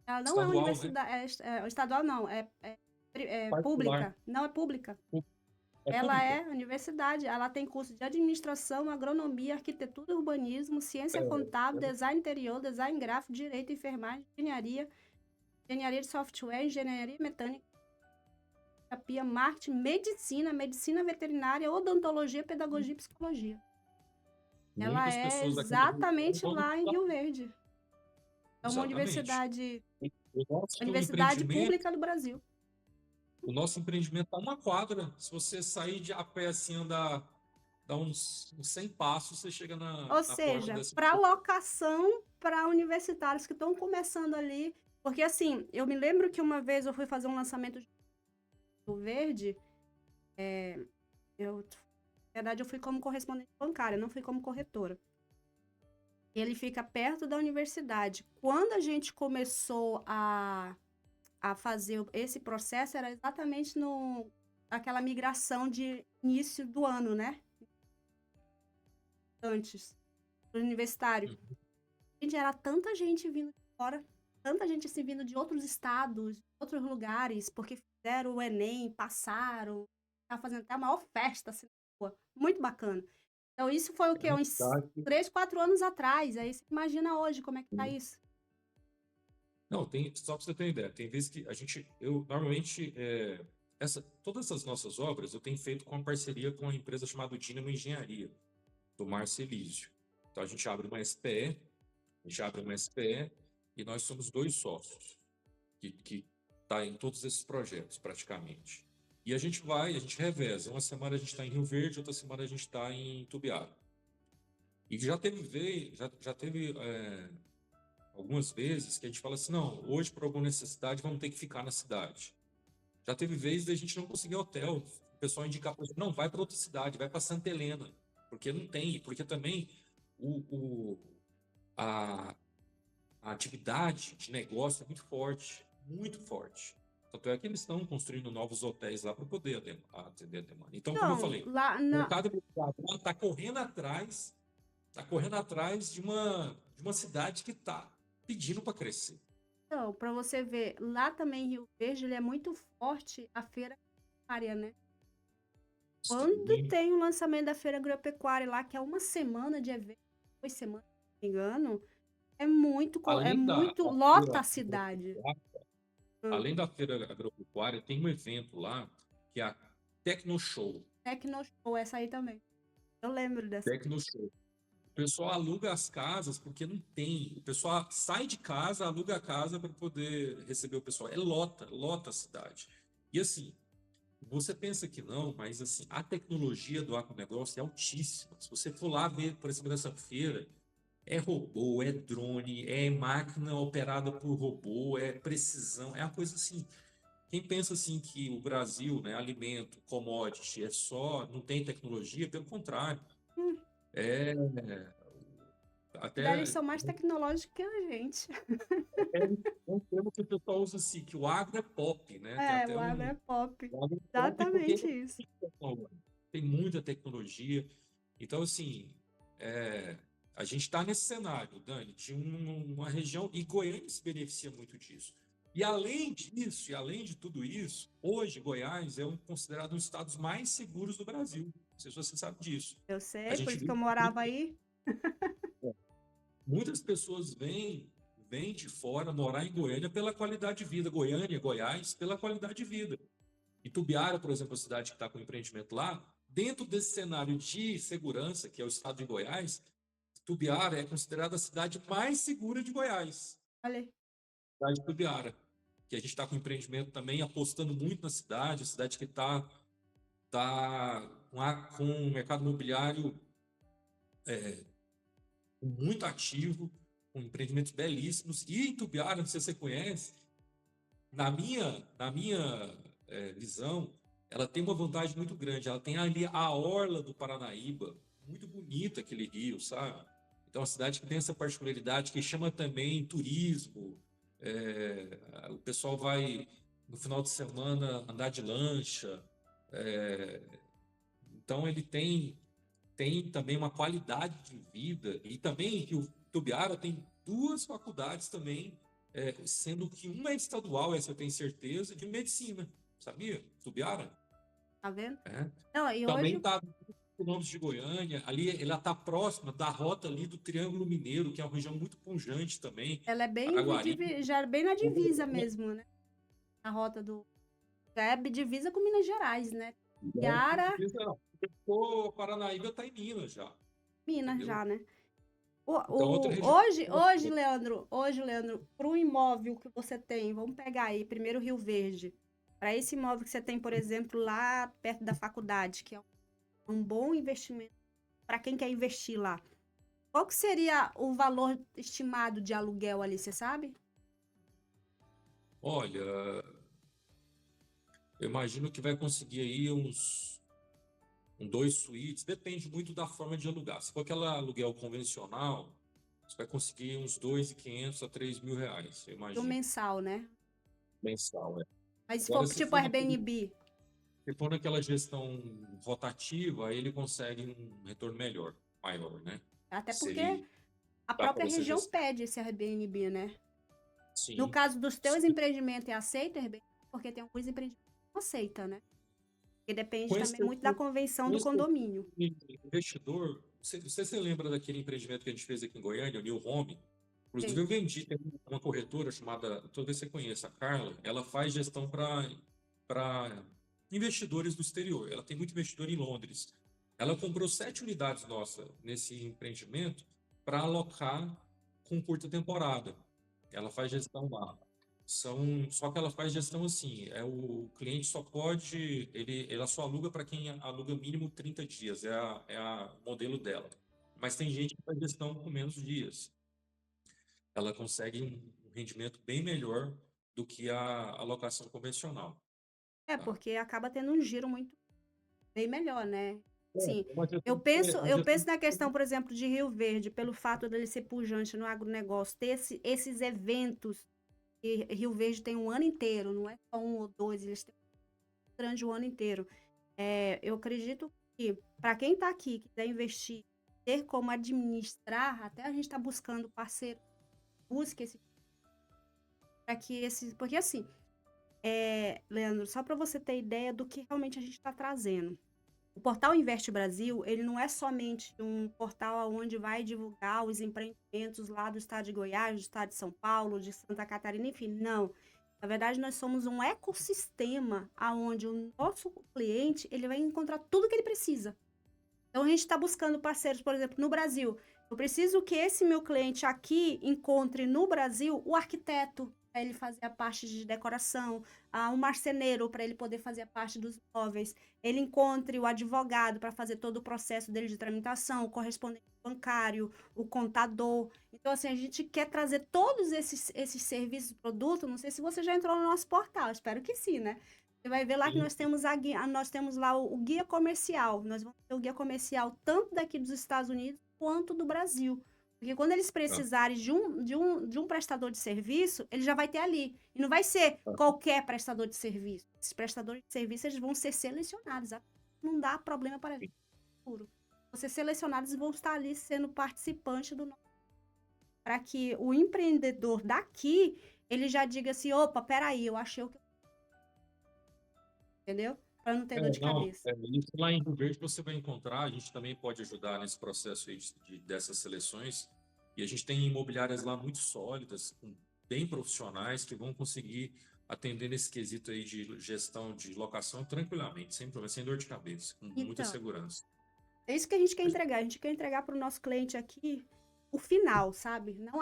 Ela não é uma Estadual, né? universidade. Estadual não, Particular. pública. Não é pública. É Ela pública. é universidade. Ela tem curso de administração, agronomia, arquitetura, urbanismo, ciência contábil, design interior, design gráfico, direito, enfermagem, engenharia de software, engenharia mecânica, terapia, marketing, medicina veterinária, odontologia, pedagogia e psicologia. Ela Muitas é pessoas aqui exatamente lá em Rio Verde. É uma Exatamente. universidade pública do Brasil. O nosso empreendimento está uma quadra. Se você sair de a pé assim, andar, dar uns 100 passos, você chega Ou na seja, porta dessa. para locação para universitários que estão começando ali. Porque assim, eu me lembro que uma vez eu fui fazer um lançamento de Rio Verde. Na verdade, eu fui como correspondente bancária, não fui como corretora. Ele fica perto da universidade. Quando a gente começou a fazer esse processo, era exatamente aquela migração de início do ano, né? Antes, do universitário. Gente, era tanta gente vindo de fora, tanta gente assim vindo de outros estados, de outros lugares, porque fizeram o Enem, passaram, estavam fazendo até a maior festa, assim, na rua. Muito bacana. Então, isso foi o quê? Uns 3, 4 anos atrás. Aí você imagina hoje como é que tá isso. Não, só para você ter uma ideia, tem vezes que eu normalmente, todas essas nossas obras eu tenho feito com uma parceria com uma empresa chamada Dínamo Engenharia, do Márcio Elísio. Então a gente abre uma SPE e nós somos 2 sócios que tá em todos esses projetos praticamente. E a gente reveza. Uma semana a gente está em Rio Verde, outra semana a gente está em Tubiara. E já teve algumas vezes que a gente fala assim, não, hoje por alguma necessidade vamos ter que ficar na cidade. Já teve vezes da gente não conseguir hotel, o pessoal indicar, não, vai para outra cidade, vai para Santa Helena, porque não tem, porque também a atividade de negócio é muito forte, muito forte. Tanto é que eles estão construindo novos hotéis lá para poder atender a demanda. Então, como eu falei, lá o mercado está correndo atrás de uma cidade que está pedindo para crescer. Então, para você ver, lá também em Rio Verde, ele é muito forte a feira agropecuária, né? Quando tem o lançamento da feira agropecuária lá, que é uma semana de evento, 2 semanas, se não me engano, lota a cidade. Além da feira agropecuária, tem um evento lá que é a Tecnoshow. Tecnoshow, essa aí também. Eu lembro dessa. Tecnoshow. O pessoal aluga as casas porque não tem. O pessoal sai de casa, aluga a casa para poder receber o pessoal. Lota a cidade. E assim, você pensa que não, mas assim, a tecnologia do agronegócio é altíssima. Se você for lá ver, por exemplo, nessa feira, é robô, é drone, é máquina operada por robô, é precisão, é uma coisa assim. Quem pensa assim que o Brasil, né, alimento, commodity, não tem tecnologia, pelo contrário. Eles são mais tecnológicos que a gente. Um termo que o pessoal usa assim, que o agro é pop, né? O agro é pop. O agro é pop Exatamente isso. Tem muita tecnologia. Então, assim, a gente está nesse cenário, Dani, de uma região, e Goiânia se beneficia muito disso. E além disso, e além de tudo isso, hoje Goiás é considerado um dos estados mais seguros do Brasil. Não sei se você sabe disso. Eu A sei, por gente isso que vê eu morava aí. muitas pessoas vêm de fora morar em Goiânia pela qualidade de vida. Goiânia, Goiás, pela qualidade de vida. Itubiara, por exemplo, a cidade que está com empreendimento lá, dentro desse cenário de segurança, que é o estado de Goiás, Itubiara é considerada a cidade mais segura de Goiás. Olha aí. Cidade de Itubiara. Que a gente está com empreendimento também, apostando muito na cidade, a cidade que com um mercado imobiliário muito ativo, com empreendimentos belíssimos. E Itubiara, não sei se você conhece, na minha visão, ela tem uma vantagem muito grande. Ela tem ali a orla do Paranaíba, muito bonita aquele rio, sabe? Então, é uma cidade que tem essa particularidade que chama também turismo. O pessoal vai, no final de semana, andar de lancha. É, então, ele tem também uma qualidade de vida. E também que o Tubiara tem duas faculdades também, sendo que uma é estadual, essa eu tenho certeza, de medicina. Sabia? Tubiara? Tá vendo? É. Não, e Também hoje está quilômetros de Goiânia, ali ela está próxima da rota ali do Triângulo Mineiro, que é uma região muito pujante também, ela é bem, Araguari. já é bem na divisa mesmo, né? A rota do. Já é divisa com Minas Gerais, né? Yara, O Paranaíba está em Minas já, Minas entendeu? já, né? Então, outra região. Leandro, para o imóvel que você tem, vamos pegar aí primeiro Rio Verde. Para esse imóvel que você tem, por exemplo, lá perto da faculdade, que é um bom investimento para quem quer investir lá. Qual que seria o valor estimado de aluguel ali, você sabe? Olha, eu imagino que vai conseguir aí dois suítes, depende muito da forma de alugar. Se for aquela aluguel convencional, você vai conseguir uns 2.500 a 3.000 reais, eu Do imagino. mensal, né? Mensal, é. Mas se Agora, for tipo Airbnb, se for naquela gestão rotativa, aí ele consegue um retorno melhor, maior, né? até Se porque ele a dá para própria essa região gestão. pede esse Airbnb, né? No Sim, caso dos teus sim. empreendimentos, é aceita Airbnb? Porque tem alguns empreendimentos que não aceita, né? Porque depende Com esse também muito da convenção com do esse condomínio. investidor, você se lembra daquele empreendimento que a gente fez aqui em Goiânia, o New Home? Inclusive, Sim. eu vendi, tem uma corretora chamada, talvez você conheça, a Carla, ela faz gestão para investidores do exterior. Ela tem muito investidor em Londres. Ela comprou 7 unidades nossa nesse empreendimento para alocar com curta temporada. Ela faz gestão lá. Só que ela faz gestão assim, o cliente só pode, ela só aluga para quem aluga mínimo 30 dias, o modelo dela. Mas tem gente que faz gestão com menos dias. Ela consegue um rendimento bem melhor do que a alocação convencional, É, tá? porque acaba tendo um giro muito bem melhor, né? Sim, Uma gestão, uma eu gestão. penso na questão, por exemplo, de Rio Verde, pelo fato dele ser pujante no agronegócio, ter esses eventos, que Rio Verde tem um ano inteiro, não é só um ou dois, eles têm um grande o ano inteiro. É, eu acredito que, para quem está aqui, quiser investir, ter como administrar, até a gente está buscando parceiro, busque esse, para que esse, porque assim, Leandro, só para você ter ideia do que realmente a gente está trazendo. O portal Investe Brasil, ele não é somente um portal onde vai divulgar os empreendimentos lá do estado de Goiás, do estado de São Paulo, de Santa Catarina, enfim, não. Na verdade, nós somos um ecossistema aonde o nosso cliente, ele vai encontrar tudo que ele precisa. Então, a gente está buscando parceiros, por exemplo, no Brasil. Eu preciso que esse meu cliente aqui encontre no Brasil o arquiteto, para ele fazer a parte de decoração, um marceneiro, para ele poder fazer a parte dos móveis. Ele encontre o advogado para fazer todo o processo dele de tramitação, o correspondente bancário, o contador. Então, assim, a gente quer trazer todos esses serviços, produtos. Não sei se você já entrou no nosso portal, espero que sim, né? Você vai ver lá que nós temos nós temos lá o guia comercial. Nós vamos ter o guia comercial tanto daqui dos Estados Unidos quanto do Brasil. Porque quando eles precisarem de um prestador de serviço, ele já vai ter ali. E não vai ser qualquer prestador de serviço. Esses prestadores de serviço eles vão ser selecionados. Não dá problema para o futuro. Vão ser selecionados e vão estar ali sendo participantes do nosso. Para que o empreendedor daqui ele já diga assim, opa, peraí, eu achei o que... Entendeu? Para não ter dor de Não, cabeça. isso lá em Rio Verde você vai encontrar, a gente também pode ajudar nesse processo aí dessas seleções, e a gente tem imobiliárias lá muito sólidas, bem profissionais, que vão conseguir atender nesse quesito aí de gestão de locação tranquilamente, sem problema, sem dor de cabeça, com muita Então, segurança. é isso que a gente quer entregar. A gente quer entregar para o nosso cliente aqui o final, sabe? Não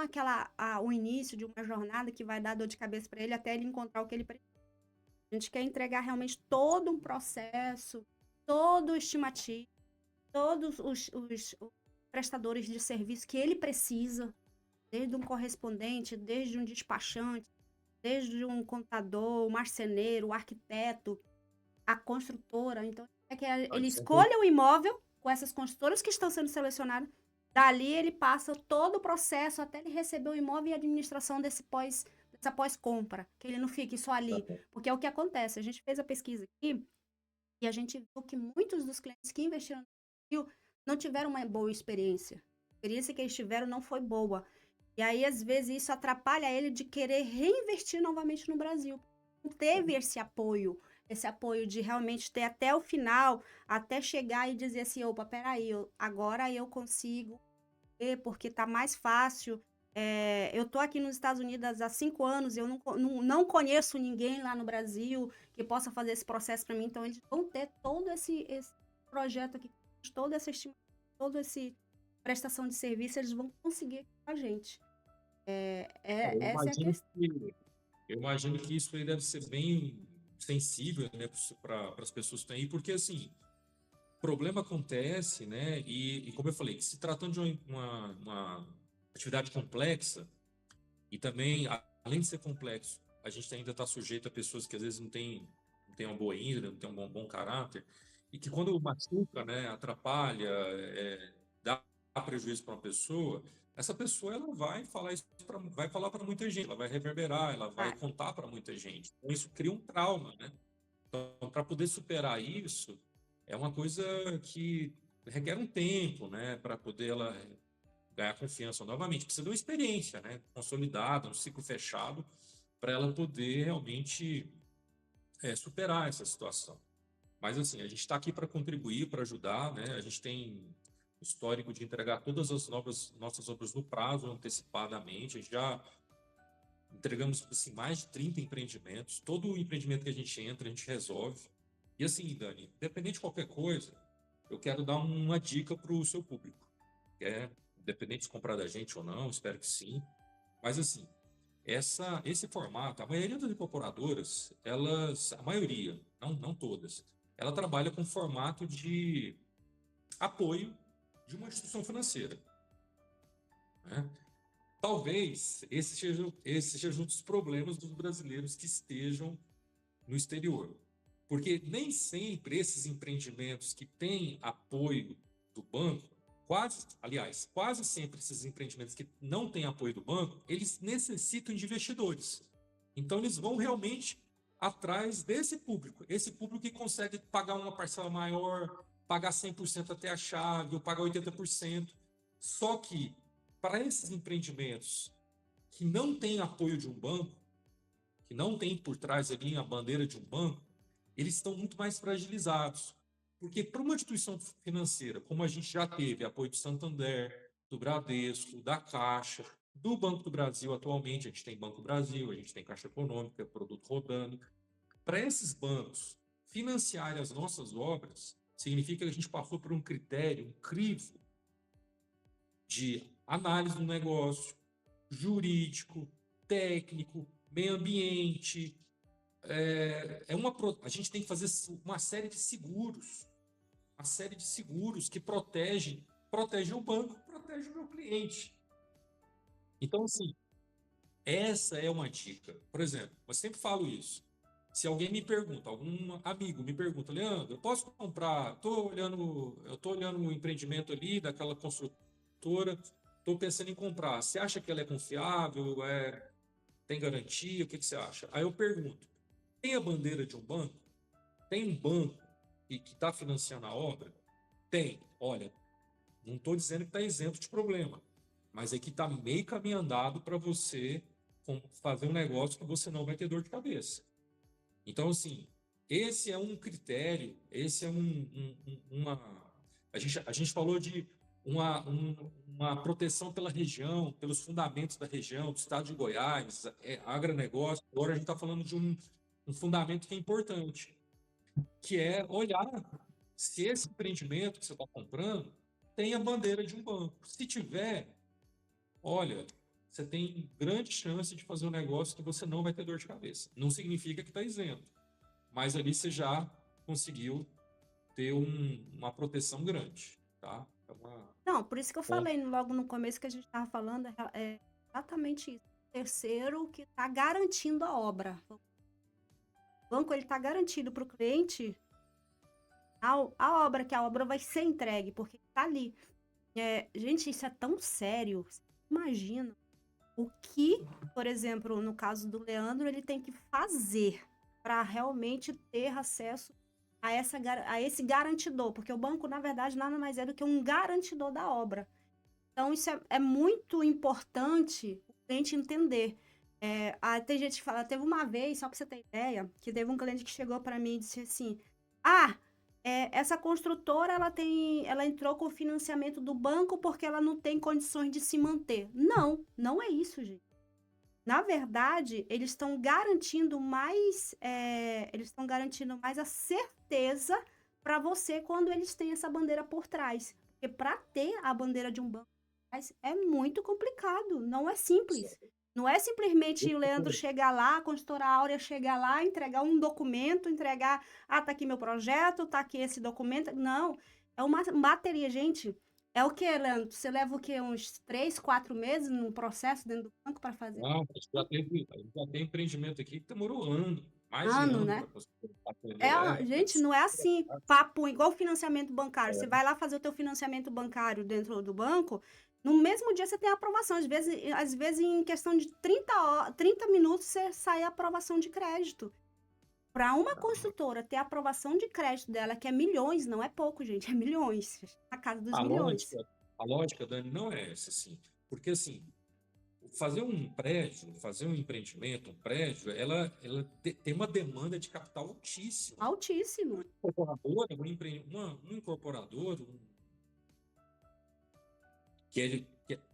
o início de uma jornada que vai dar dor de cabeça para ele até ele encontrar o que ele precisa. A gente quer entregar realmente todo um processo, todo o estimativo, todos os prestadores de serviço que ele precisa, desde um correspondente, desde um despachante, desde um contador, um marceneiro, o arquiteto, a construtora. Então, é que ele escolha o imóvel com essas construtoras que estão sendo selecionadas. Dali, ele passa todo o processo até ele receber o imóvel e a administração dessa pós-compra, que ele não fique só ali. Porque é o que acontece. A gente fez a pesquisa aqui e a gente viu que muitos dos clientes que investiram no Brasil não tiveram uma boa experiência. A experiência que eles tiveram não foi boa. E aí, às vezes, isso atrapalha ele de querer reinvestir novamente no Brasil. Não teve esse apoio de realmente ter até o final, até chegar e dizer assim, opa, peraí, agora eu consigo ver, porque tá mais fácil. Eu tô aqui nos Estados Unidos há 5 anos, eu não conheço ninguém lá no Brasil que possa fazer esse processo para mim, então eles vão ter todo esse projeto aqui, toda essa estimativa, todo esse prestação de serviço, eles vão conseguir com a gente. Eu Essa é a imagino questão. que, eu imagino que isso aí deve ser bem sensível, né, para as pessoas que estão aí, porque assim, o problema acontece, né, e como eu falei, se tratando de uma atividade complexa, e também, além de ser complexo, a gente ainda está sujeito a pessoas que às vezes não têm uma boa índole, não têm um bom caráter, e que quando machuca, né, atrapalha, dá prejuízo para uma pessoa, essa pessoa ela vai falar isso vai falar para muita gente, ela vai reverberar, ela vai Vai. contar para muita gente. Então isso cria um trauma, né? Então, para poder superar isso, é uma coisa que requer um tempo, né, para poder ela ganhar confiança novamente. Precisa de uma experiência, né, consolidada, um ciclo fechado, para ela poder realmente superar essa situação. Mas assim, a gente está aqui para contribuir, para ajudar, né? A gente tem histórico de entregar todas as nossas obras no prazo, antecipadamente. A gente já entregamos assim, mais de 30 empreendimentos. Todo o empreendimento que a gente entra, a gente resolve. E assim, Dani, independente de qualquer coisa, eu quero dar uma dica para o seu público. Independente de comprar da gente ou não, espero que sim. Mas assim, esse formato, a maioria das incorporadoras, a maioria, não todas, ela trabalha com formato de apoio de uma instituição financeira, né? Talvez esse seja um dos problemas dos brasileiros que estejam no exterior. Porque nem sempre esses empreendimentos que têm apoio do banco, quase sempre esses empreendimentos que não têm apoio do banco, eles necessitam de investidores. Então eles vão realmente atrás desse público, esse público que consegue pagar uma parcela maior, pagar 100% até a chave, ou pagar 80%. Só que para esses empreendimentos que não têm apoio de um banco, que não tem por trás ali a bandeira de um banco, eles estão muito mais fragilizados. Porque para uma instituição financeira, como a gente já teve apoio do Santander, do Bradesco, da Caixa, do Banco do Brasil atualmente, a gente tem Banco Brasil, a gente tem Caixa Econômica, produto rodando. Para esses bancos financiarem as nossas obras, significa que a gente passou por um critério, um crivo de análise do negócio, jurídico, técnico, meio ambiente. A gente tem que fazer uma série de seguros que protegem o banco, protegem o meu cliente. Então, assim, essa é uma dica. Por exemplo, eu sempre falo isso. Se alguém me pergunta, algum amigo me pergunta, Leandro, eu posso comprar? Eu estou olhando o empreendimento ali daquela construtora, estou pensando em comprar. Você acha que ela é confiável? Tem garantia? O que você acha? Aí eu pergunto, tem a bandeira de um banco? Tem um banco que está financiando a obra? Tem. Olha, não estou dizendo que está isento de problema, mas é que está meio caminho andado para você fazer um negócio que você não vai ter dor de cabeça. Então, assim, esse é um critério, esse é uma. A gente falou de uma proteção pela região, pelos fundamentos da região, do estado de Goiás, agronegócio. Agora a gente está falando de um fundamento que é importante, que é olhar se esse empreendimento que você está comprando tem a bandeira de um banco. Se tiver, olha, você tem grande chance de fazer um negócio que você não vai ter dor de cabeça. Não significa que está isento, mas ali você já conseguiu ter uma proteção grande, tá? É uma Não, por isso que eu ponto. falei logo no começo que a gente estava falando, é exatamente isso. O terceiro que está garantindo a obra. O banco ele está garantido para o cliente a obra, que a obra vai ser entregue, porque está ali. Gente, isso é tão sério. Você imagina o que, por exemplo, no caso do Leandro, ele tem que fazer para realmente ter acesso a esse garantidor, porque o banco, na verdade, nada mais é do que um garantidor da obra. Então, isso é muito importante o cliente entender. Tem gente que fala, teve uma vez, só para você ter ideia, que teve um cliente que chegou para mim e disse assim: essa construtora ela entrou com o financiamento do banco porque ela não tem condições de se manter. Não, não é isso, gente. Na verdade, eles estão garantindo mais a certeza para você quando eles têm essa bandeira por trás. Porque para ter a bandeira de um banco por trás é muito complicado, não é simples. Não é simplesmente o Leandro chegar lá, a consultora Áurea chegar lá, entregar um documento, tá aqui meu projeto, tá aqui esse documento. Não, é uma bateria, gente. É o que, Leandro? Você leva o quê? Uns 3, 4 meses num processo dentro do banco para fazer? Não, a gente já tem empreendimento aqui que demorou ano, mais de Ano, ano né? para conseguir atender. Gente, não é assim, papo igual financiamento bancário. Você vai lá fazer o teu financiamento bancário dentro do banco, no mesmo dia você tem a aprovação. Às vezes em questão de 30 minutos, você sai a aprovação de crédito. Para uma construtora ter a aprovação de crédito dela, que é milhões, não é pouco, gente, é milhões. Na casa dos A milhões. lógica, a lógica, Dani, não é essa, assim. Porque, assim, fazer um prédio, fazer um empreendimento, um prédio, ela tem uma demanda de capital altíssima. Altíssimo. Incorporadora, um incorporador, que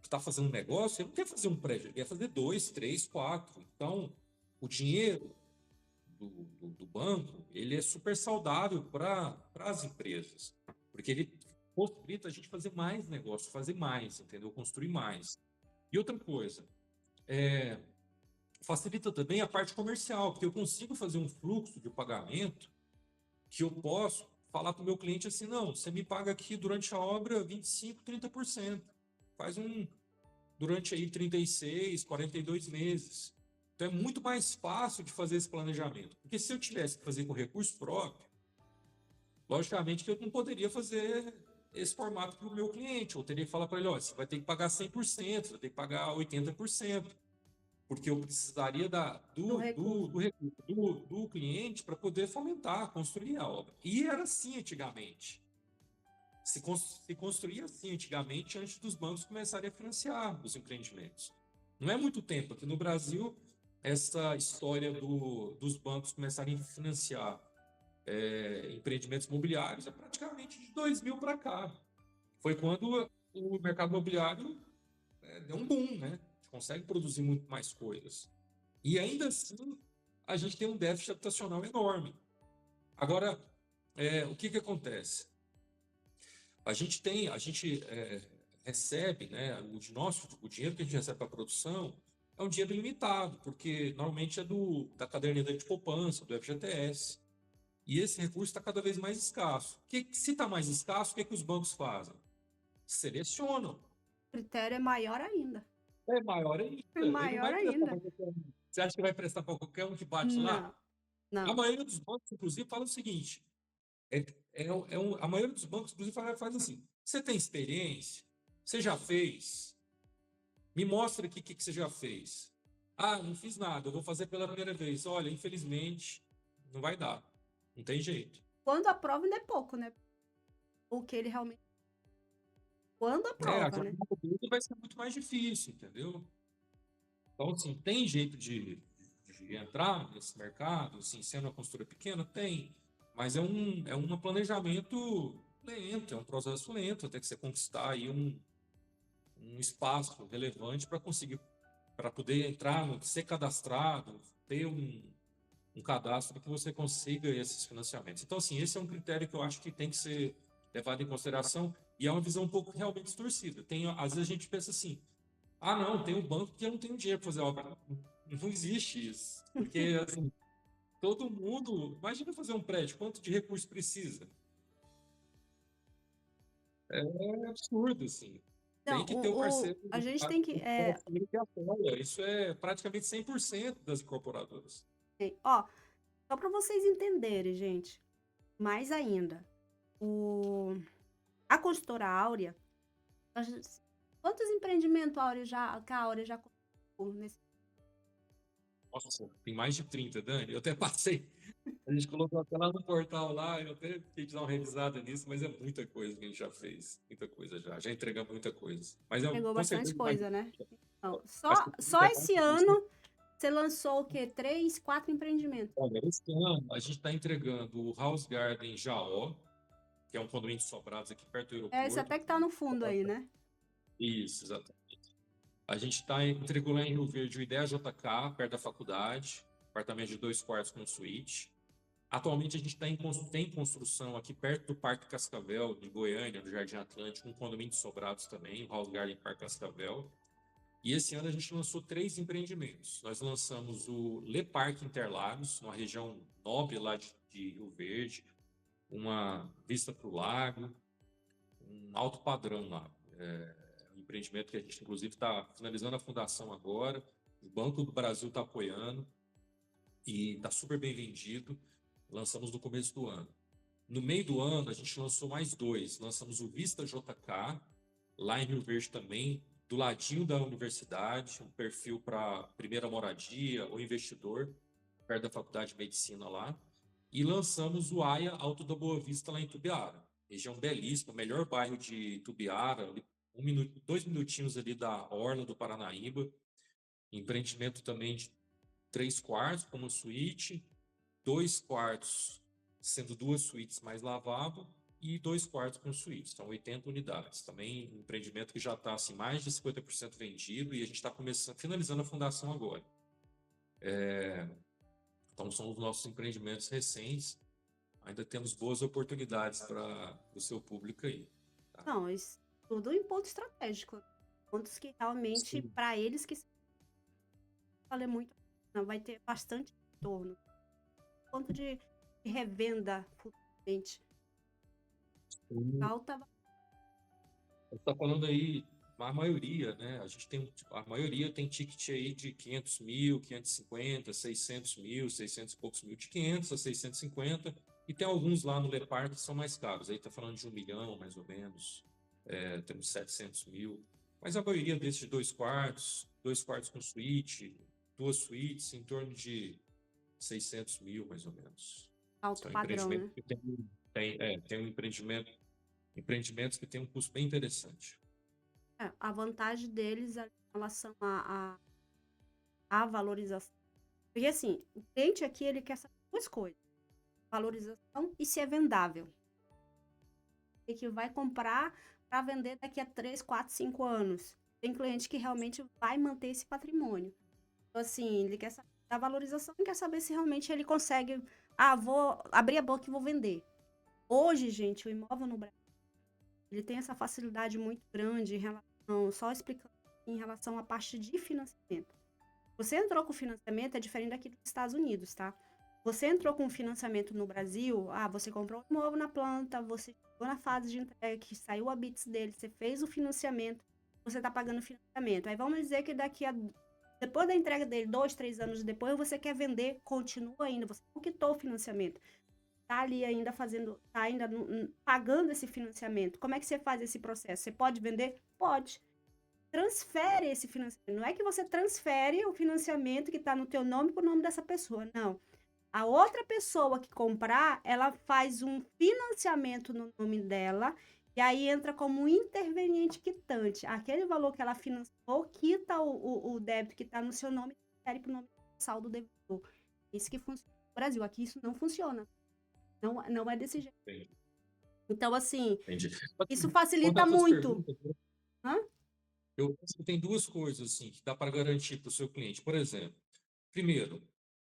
está fazendo um negócio, ele não quer fazer um prédio, ele quer fazer dois, três, quatro. Então, o dinheiro do banco, ele é super saudável para as empresas, porque ele possibilita a gente fazer mais negócio, fazer mais, entendeu? Construir mais. E outra coisa, facilita também a parte comercial, porque eu consigo fazer um fluxo de pagamento que eu posso falar para o meu cliente assim, não, você me paga aqui durante a obra 25, 30%. Faz durante aí 36, 42 meses. Então é muito mais fácil de fazer esse planejamento. Porque se eu tivesse que fazer com recurso próprio, logicamente que eu não poderia fazer esse formato para o meu cliente. Eu teria que falar para ele, olha, você vai ter que pagar 100%, você vai ter que pagar 80%. Porque eu precisaria Do do, do, recurso. do recurso do cliente para poder fomentar, construir a obra. E era assim antigamente. Se construía assim antigamente, antes dos bancos começarem a financiar os empreendimentos. Não é muito tempo aqui no Brasil, essa história dos bancos começarem a financiar empreendimentos imobiliários é praticamente de 2000 para cá. Foi quando o mercado imobiliário deu um boom, né? A gente consegue produzir muito mais coisas. E ainda assim, a gente tem um déficit habitacional enorme. Agora, o que acontece? A gente recebe, né, o dinheiro que a gente recebe para a produção é um dinheiro limitado, porque normalmente é da caderneta de poupança, do FGTS. E esse recurso está cada vez mais escasso. Se está mais escasso, o que os bancos fazem? Selecionam. O critério é maior ainda. É maior ainda. É Ele não maior vai prestar ainda. para qualquer um. Você acha que vai prestar para qualquer um que bate lá? Não, A não. maioria dos bancos, inclusive, fala o seguinte: a maioria dos bancos, inclusive, faz assim: você tem experiência? Você já fez? Me mostra aqui o que você já fez. Ah, não fiz nada, eu vou fazer pela primeira vez. Olha, infelizmente, não vai dar. Não tem jeito. Quando aprova ainda é pouco, né? O que ele realmente. Quando A aprova, né? jornada dele vai ser muito mais difícil, entendeu? Então, assim, tem jeito de entrar nesse mercado, assim, sendo uma construtora pequena? Tem, mas é um planejamento lento, é um processo lento até que você conquistar aí um espaço relevante para conseguir, para poder entrar, ser cadastrado, ter um cadastro que você consiga esses financiamentos. Então, assim, esse é um critério que eu acho que tem que ser levado em consideração e é uma visão um pouco realmente distorcida. Às vezes a gente pensa assim, ah, não, tem um banco que eu não tenho dinheiro para fazer obra. Não existe isso. Porque, assim, todo mundo. Imagina fazer um prédio, quanto de recurso precisa? É absurdo, assim. Tem Não, que ter o parceiro, a gente tem que. o parceiro que apoia. Isso é praticamente 100% das incorporadoras. Ó, só para vocês entenderem, gente, mais ainda, a consultora Áurea, quantos empreendimentos que a Áurea já colocou nesse. Nossa, tem mais de 30, Dani. Eu até passei. A gente colocou até lá no portal lá, eu até fiquei de dar uma revisada nisso, mas é muita coisa que a gente já fez. Muita coisa já. Já entregamos muita coisa. Mas Pegou com bastante certeza mais. coisa, né? Não, Mas só esse ano você lançou o quê? 3, 4 empreendimentos. olha, esse ano a gente está entregando o House Garden Jaó, que é um condomínio de sobrados aqui perto do Esse aeroporto. até que tá no fundo aí, né? Isso, exatamente. A gente entregou lá em Rio Verde o Ideia JK, perto da faculdade, apartamento de 2 quartos com suíte. Atualmente a gente tem construção aqui perto do Parque Cascavel, de Goiânia, no Jardim Atlântico, um condomínio de sobrados também, o House Garden Parque Cascavel. E esse ano a gente lançou 3 empreendimentos. Nós lançamos o Le Parque Interlagos, uma região nobre lá de Rio Verde, uma vista para o lago, um alto padrão lá. É um empreendimento que a gente, inclusive, está finalizando a fundação agora. O Banco do Brasil está apoiando e está super bem vendido. Lançamos no começo do ano. No meio do ano, a gente lançou mais 2. Lançamos o Vista JK, lá em Rio Verde também, do ladinho da universidade, um perfil para primeira moradia ou investidor, perto da Faculdade de Medicina lá. E lançamos o AIA Alto da Boa Vista, lá em Tubiara. Região belíssima, melhor bairro de Tubiara, 2 minutinhos ali da Orla do Paranaíba. Empreendimento também de 3 quartos, com uma suíte, 2 quartos, sendo 2 suítes mais lavabo, e 2 quartos com suítes. Então, 80 unidades. Também um empreendimento que já está assim, mais de 50% vendido e a gente está finalizando a fundação agora. Então, são os nossos empreendimentos recentes. Ainda temos boas oportunidades para o seu público aí. Tá? Não, isso tudo em ponto estratégico. Pontos que realmente, Sim. para eles, que valer muito, não, vai ter bastante retorno. Ponto de revenda futuramente. Falta. Você está falando aí, a maioria, né? A maioria tem ticket aí de 500 mil, 550, 600 mil, 600 e poucos mil, de 500 a 650, e tem alguns lá no Lepar que são mais caros. Aí está falando de 1 milhão, mais ou menos. Temos 700 mil. Mas a maioria desses de 2 quartos com suíte, 2 suítes, em torno de 600 mil, mais ou menos. Alto São padrão, né? empreendimentos que tem um empreendimentos que têm um custo bem interessante. A vantagem deles em relação à valorização. Porque assim, o cliente aqui, ele quer saber 2 coisas. Valorização e se é vendável. E que vai comprar para vender daqui a 3, 4, 5 anos. Tem cliente que realmente vai manter esse patrimônio. Então, assim, ele quer saber da valorização e quer saber se realmente ele consegue. Vou abrir a boca e vou vender. Hoje, gente, o imóvel no Brasil, ele tem essa facilidade muito grande em relação, só explicando, em relação à parte de financiamento. Você entrou com financiamento, é diferente daqui dos Estados Unidos, tá? Você entrou com financiamento no Brasil, você comprou um imóvel na planta, você chegou na fase de entrega, que saiu a BITS dele, você fez o financiamento, você tá pagando o financiamento. Aí vamos dizer que depois da entrega dele, 2, 3 anos depois, você quer vender, continua ainda, você não quitou o financiamento. Tá ali ainda pagando esse financiamento. Como é que você faz esse processo? Você pode vender? Pode. Transfere esse financiamento. Não é que você transfere o financiamento que está no teu nome para o nome dessa pessoa, não. A outra pessoa que comprar, ela faz um financiamento no nome dela E aí entra como um interveniente quitante. Aquele valor que ela financiou quita o débito que está no seu nome e transfere para o nome do saldo devedor. Isso que funciona no Brasil. Aqui isso não funciona. Não é desse jeito. Entendi. Então, assim, Entendi. isso Quanto facilita às tuas muito. perguntas, Hã? eu penso que tem duas coisas assim que dá para garantir para o seu cliente. Por exemplo, primeiro,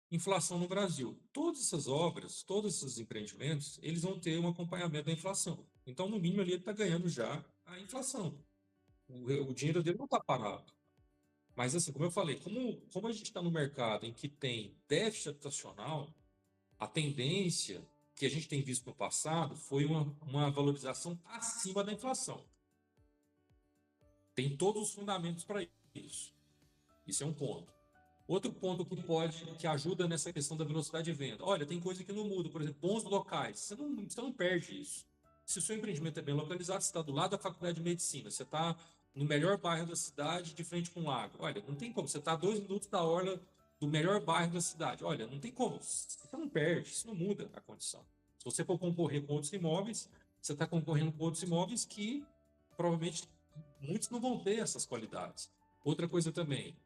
inflação no Brasil. Todas essas obras, todos esses empreendimentos, eles vão ter um acompanhamento da inflação. Então, no mínimo, ali ele está ganhando já a inflação. O dinheiro dele não está parado. Mas, assim, como eu falei, como a gente está no mercado em que tem déficit habitacional, a tendência que a gente tem visto no passado foi uma valorização acima da inflação. Tem todos os fundamentos para isso. Isso é um ponto. Outro ponto que ajuda nessa questão da velocidade de venda. Olha, tem coisa que não muda. Por exemplo, bons locais. Você não perde isso. Se o seu empreendimento é bem localizado, você está do lado da faculdade de medicina, você está no melhor bairro da cidade, de frente com um lago. Olha, não tem como. Você está a 2 minutos da orla do melhor bairro da cidade. Olha, não tem como. Você não perde. Isso não muda a condição. Se você for concorrer com outros imóveis, você está concorrendo com outros imóveis que provavelmente muitos não vão ter essas qualidades. Outra coisa também,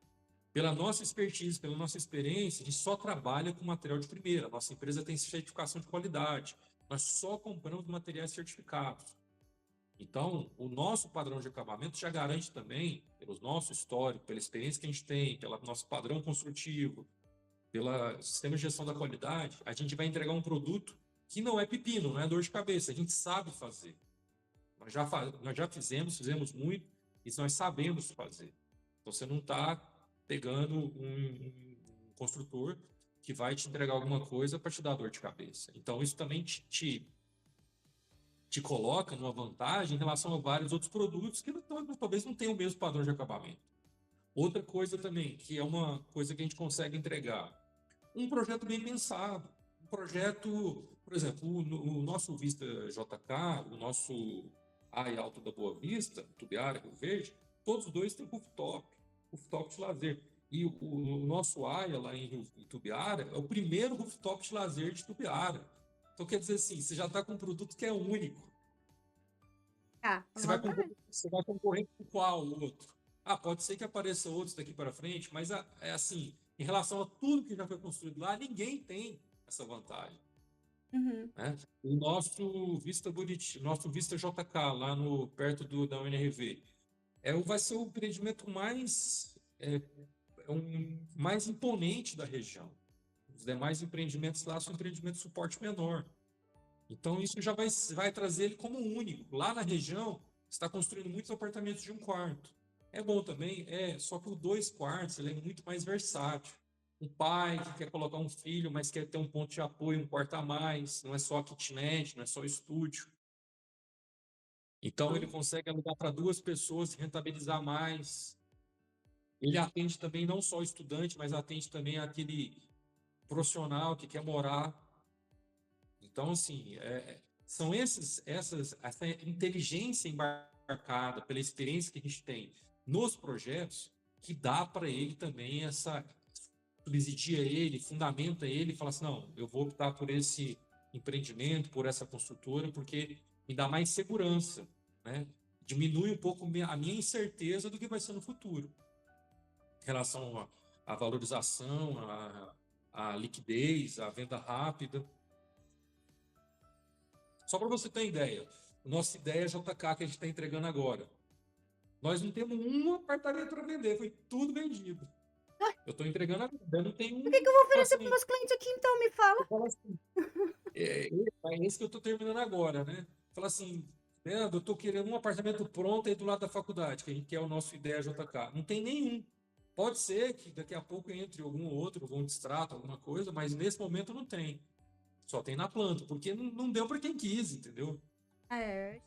pela nossa expertise, pela nossa experiência, a gente só trabalha com material de primeira. Nossa empresa tem certificação de qualidade. Nós só compramos materiais certificados. Então, o nosso padrão de acabamento já garante também, pelo nosso histórico, pela experiência que a gente tem, pelo nosso padrão construtivo, pelo sistema de gestão da qualidade, a gente vai entregar um produto que não é pepino, não é dor de cabeça. A gente sabe fazer. Nós já fizemos muito, e nós sabemos fazer. Então, você não está pegando um construtor que vai te entregar alguma coisa para te dar dor de cabeça. Então, isso também te coloca numa vantagem em relação a vários outros produtos que talvez não tenham o mesmo padrão de acabamento. Outra coisa também, que é uma coisa que a gente consegue entregar, um projeto bem pensado. Um projeto, por exemplo, o nosso Vista JK, o nosso AI Alto da Boa Vista, Tubiara, Rio Verde, todos os dois têm rooftop de lazer. E o nosso AIA lá em Tubiara é o primeiro rooftop de lazer de Tubiara. Então, quer dizer assim, você já está com um produto que é único. Vantagem. Você vai concorrer com qual outro? Ah, pode ser que apareça outros daqui para frente, mas é assim, em relação a tudo que já foi construído lá, ninguém tem essa vantagem. Uhum. Né? O nosso Vista JK, lá perto da UNRV, vai ser o empreendimento mais imponente da região. Os demais empreendimentos lá são empreendimentos de suporte menor. Então, isso já vai trazer ele como único. Lá na região, está construindo muitos apartamentos de 1 quarto. É bom também, só que o 2 quartos ele é muito mais versátil. Um pai que quer colocar um filho, mas quer ter um ponto de apoio, um quarto a mais, não é só kitnet, não é só estúdio. Então, ele consegue alugar para 2 pessoas e rentabilizar mais. Ele atende também não só o estudante, mas atende também aquele profissional que quer morar. Então, assim, são essa inteligência embarcada pela experiência que a gente tem nos projetos que dá para ele também subsidia ele, fundamenta ele e fala assim, não, eu vou optar por esse empreendimento, por essa construtora, porque me dá mais segurança, né? Diminui um pouco a minha incerteza do que vai ser no futuro em relação à valorização, à liquidez, à venda rápida. Só para você ter ideia, nossa ideia JK que a gente está entregando agora. Nós não temos um apartamento para vender, foi tudo vendido. Eu estou entregando agora, eu não tenho O um. que que eu vou Fala oferecer para assim, meus clientes aqui, então? Me fala. eu falo assim, é esse que eu estou terminando agora, né? Fala assim, Leandro, eu estou querendo um apartamento pronto aí do lado da faculdade, que a gente quer o nosso ideia JK. Não tem nenhum. Pode ser que daqui a pouco entre algum outro, algum distrato, alguma coisa, mas nesse momento não tem. Só tem na planta, porque não deu para quem quis, entendeu? É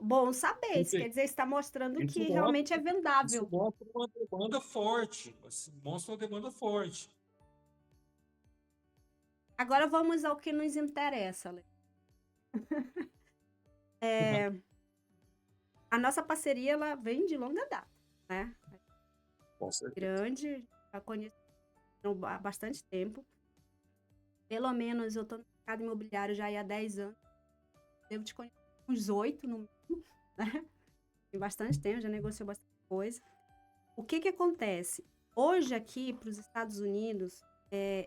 bom saber. Isso quer dizer que está mostrando Isso que mostra, realmente é isso vendável. mostra uma demanda forte. Mostra uma demanda forte. Agora vamos ao que nos interessa, Lê. A nossa parceria ela vem de longa data, né? Com certeza. Grande, já conheço há bastante tempo. Pelo menos eu estou no mercado imobiliário já há 10 anos. Devo te conhecer uns 8 no mínimo, né? Tem bastante tempo, já negociou bastante coisa. O que que acontece? Hoje aqui para os Estados Unidos,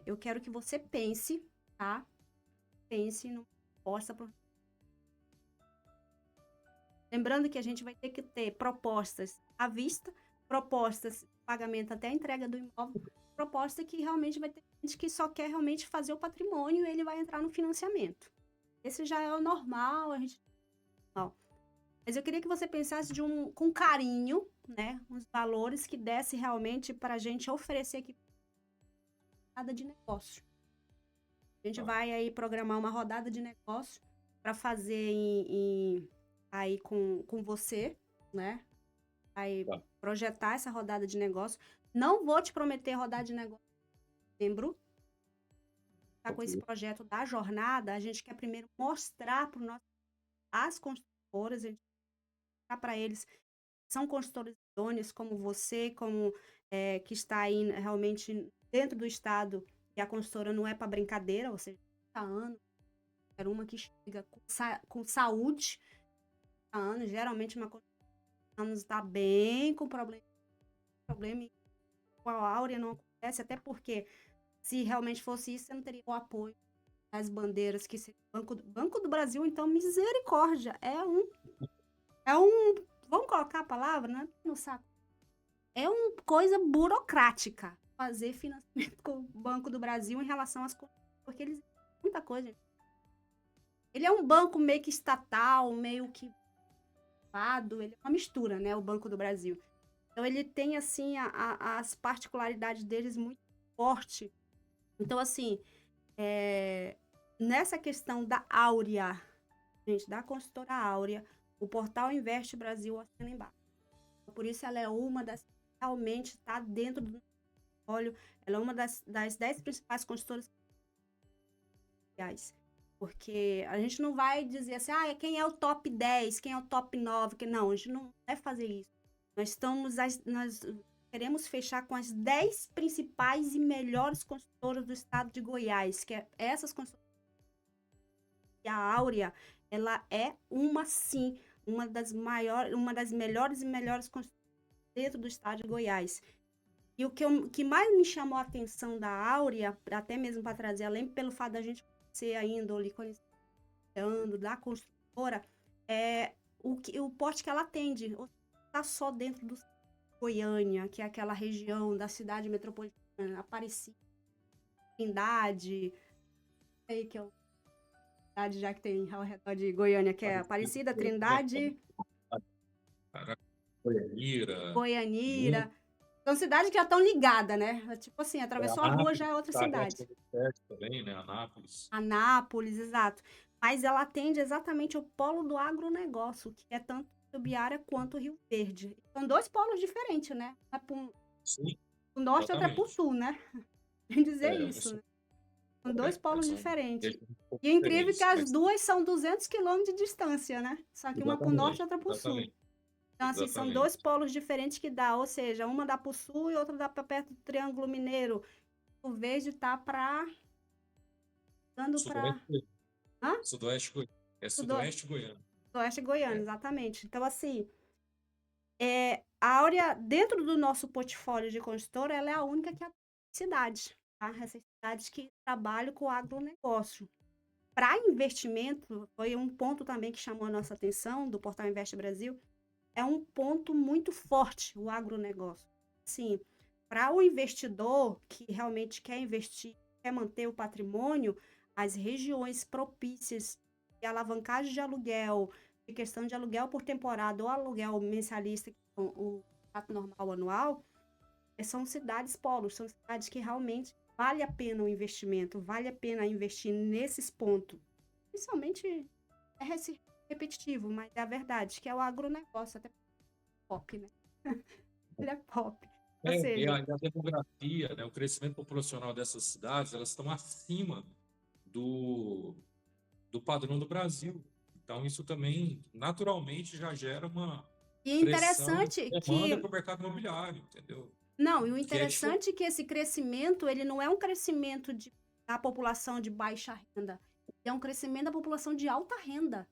eu quero que você pense, tá? Pense no proposta. Lembrando que a gente vai ter que ter propostas à vista, propostas de pagamento até a entrega do imóvel, proposta que realmente vai ter gente que só quer realmente fazer o patrimônio e ele vai entrar no financiamento. Esse já é o normal, a gente. Mas eu queria que você pensasse com carinho, né? Uns valores que desse realmente para a gente oferecer aqui rodada de negócio. A gente vai aí programar uma rodada de negócio para fazer aí com você, né? Aí projetar essa rodada de negócio. Não vou te prometer rodada de negócio em setembro. Tá com esse projeto da jornada, a gente quer primeiro mostrar para as construtoras, a gente mostrar para eles que são construtores idôneos como você, como que está aí realmente dentro do estado, e a construtora não é para brincadeira, ou seja, 30 anos, era uma que chega com saúde, 30 anos, geralmente uma construtora está bem com problema com a Áurea não acontece, até porque se realmente fosse isso, você não teria o apoio das bandeiras que se Banco do Brasil, então, misericórdia, vamos colocar a palavra, né? No saco. É uma coisa burocrática fazer financiamento com o Banco do Brasil em relação às coisas, porque eles muita coisa. Gente. Ele é um banco meio que estatal, meio que ele é uma mistura, né? O Banco do Brasil. Então ele tem assim as particularidades deles muito forte. Então assim, nessa questão da Áurea, gente, da consultora Áurea, o portal Investe Brasil assina embaixo. Por isso ela é uma das realmente está dentro do olho, ela é uma das 10 principais consultoras. Porque a gente não vai dizer assim, quem é o top 10, quem é o top 9, não, a gente não vai fazer isso. Nós queremos fechar com as 10 principais e melhores construtoras do estado de Goiás, que essas construtoras. E a Áurea, ela é uma das melhores e melhores construtoras dentro do estado de Goiás. E o que mais me chamou a atenção da Áurea, até mesmo para trazer, além pelo fato da gente conhecer a índole, conhecendo da construtora, é o porte que ela atende. Está só dentro do Goiânia, que é aquela região da cidade metropolitana, Aparecida, Trindade, aí que é o cidade já que tem ao redor de Goiânia, que é Aparecida, Trindade, Goianira. São cidades que já estão ligadas, né? Tipo assim, atravessou a rua, já é outra cidade. Também, né? Anápolis. Anápolis, exato. Mas ela atende exatamente o polo do agronegócio, que é tanto Itumbiara quanto Rio Verde. São 2 polos diferentes, né? Sim. O norte e outra é pro sul, né? Tem dizer isso, né? São 2 polos diferentes. E é incrível que as duas são 200 quilômetros de distância, né? Só que uma pro norte e outra pro sul. Então, assim, são 2 polos diferentes que dá, ou seja, uma dá pro sul e outra dá para perto do Triângulo Mineiro. O verde tá para dando para Sudoeste Goiano. Sudoeste Goiano. Sudoeste Goiano, exatamente. Então, assim, a Áurea, dentro do nosso portfólio de consultora, ela é a única que atua em cidade, tá? Essas cidades que trabalham com o agronegócio. Para investimento, foi um ponto também que chamou a nossa atenção do Portal Investe Brasil, é um ponto muito forte, o agronegócio. Assim, para o investidor que realmente quer investir, quer manter o patrimônio, as regiões propícias de alavancagem de aluguel, de questão de aluguel por temporada ou aluguel mensalista, o contrato normal anual, são cidades polos, são cidades que realmente vale a pena o investimento, vale a pena investir nesses pontos. Principalmente repetitivo, mas é a verdade, que é o agronegócio, até pop, né? Ele é pop. Ou seja, e a demografia, né, o crescimento populacional dessas cidades, elas estão acima do padrão do Brasil. Então, isso também, naturalmente, já gera uma pressão de demanda para o mercado imobiliário, entendeu? Não, e o interessante é que esse crescimento, ele não é um crescimento da população de baixa renda, é um crescimento da população de alta renda.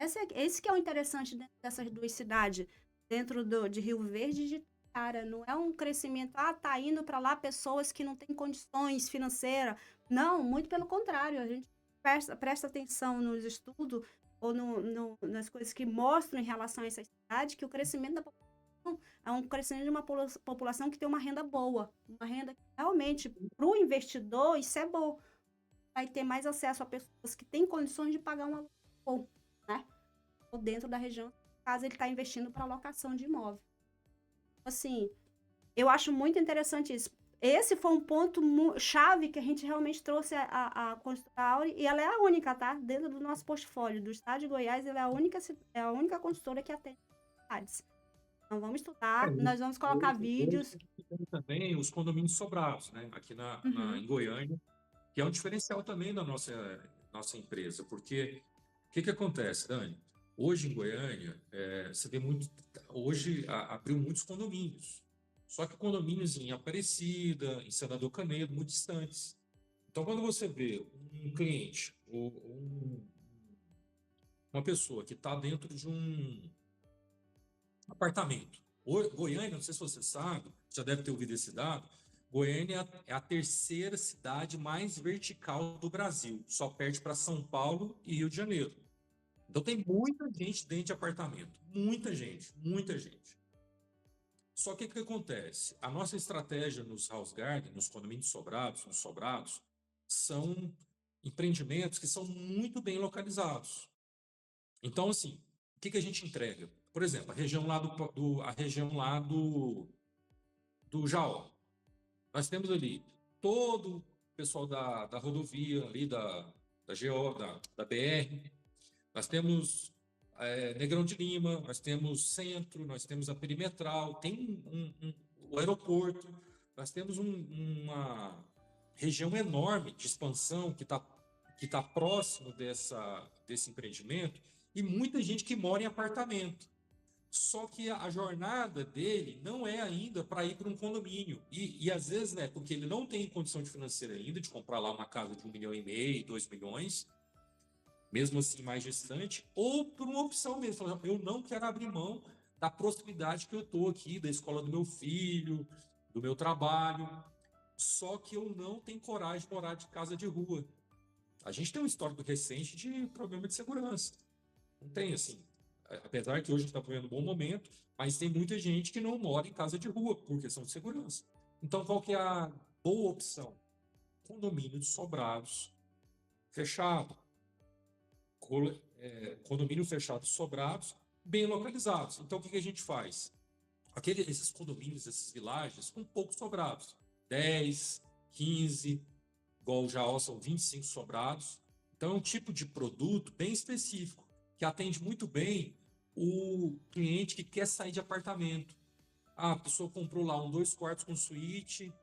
Esse que é o interessante dentro dessas duas cidades, dentro de Rio Verde e de Cara, não é um crescimento, tá indo para lá pessoas que não têm condições financeiras. Não, muito pelo contrário, a gente presta atenção nos estudos ou nas coisas que mostram em relação a essa cidade, que o crescimento da população é um crescimento de uma população que tem uma renda boa, uma renda que realmente, para o investidor, isso é bom. Vai ter mais acesso a pessoas que têm condições de pagar um aluguel bom, né? Ou dentro da região, caso ele está investindo para locação de imóvel. Assim, eu acho muito interessante isso. Esse foi um ponto chave que a gente realmente trouxe a construtora Auri, e ela é a única, tá? Dentro do nosso portfólio do estado de Goiás, ela é a única construtora que atende cidades. Então, vamos estudar, nós vamos colocar Hoje vídeos. tem também os condomínios sobrados, né? Aqui Uhum, em Goiânia, que é um diferencial também da nossa empresa, porque o que acontece, Dani? Hoje em Goiânia, você vê muito. Hoje abriu muitos condomínios. Só que condomínios em Aparecida, em Senador Canedo, muito distantes. Então, quando você vê um cliente, ou uma pessoa que está dentro de um apartamento. Goiânia, não sei se você sabe, já deve ter ouvido esse dado. Goiânia é a terceira cidade mais vertical do Brasil, só perde para São Paulo e Rio de Janeiro. Então tem muita gente dentro de apartamento, muita gente, muita gente. Só que o que acontece? A nossa estratégia nos house garden, nos condomínios sobrados, nos sobrados, são empreendimentos que são muito bem localizados. Então, assim, o que a gente entrega? Por exemplo, a região lá a região lá do Jaó. Nós temos ali todo o pessoal da rodovia ali, da GO, da BR. Nós temos Negrão de Lima, nós temos Centro, nós temos a Perimetral, tem o aeroporto, nós temos uma região enorme de expansão que tá próximo desse empreendimento e muita gente que mora em apartamento. Só que a jornada dele não é ainda para ir para um condomínio. E às vezes, né, porque ele não tem condição de financeira ainda de comprar lá uma casa de 1,5 milhão, 2 milhões, mesmo assim mais distante, ou por uma opção mesmo. Falando, eu não quero abrir mão da proximidade que eu estou aqui, da escola do meu filho, do meu trabalho. Só que eu não tenho coragem de morar de casa de rua. A gente tem um histórico recente de problema de segurança. Não tem assim. Apesar que hoje a gente está vivendo um bom momento, mas tem muita gente que não mora em casa de rua por questão de segurança. Então, qual que é a boa opção? Condomínio de sobrados fechado. Condomínio fechado sobrados, bem localizados. Então, o que a gente faz? Esses condomínios, esses vilages, com poucos sobrados. 10, 15, igual já são 25 sobrados. Então, é um tipo de produto bem específico, que atende muito bem o cliente que quer sair de apartamento. Ah, a pessoa comprou lá 2 quartos com suíte,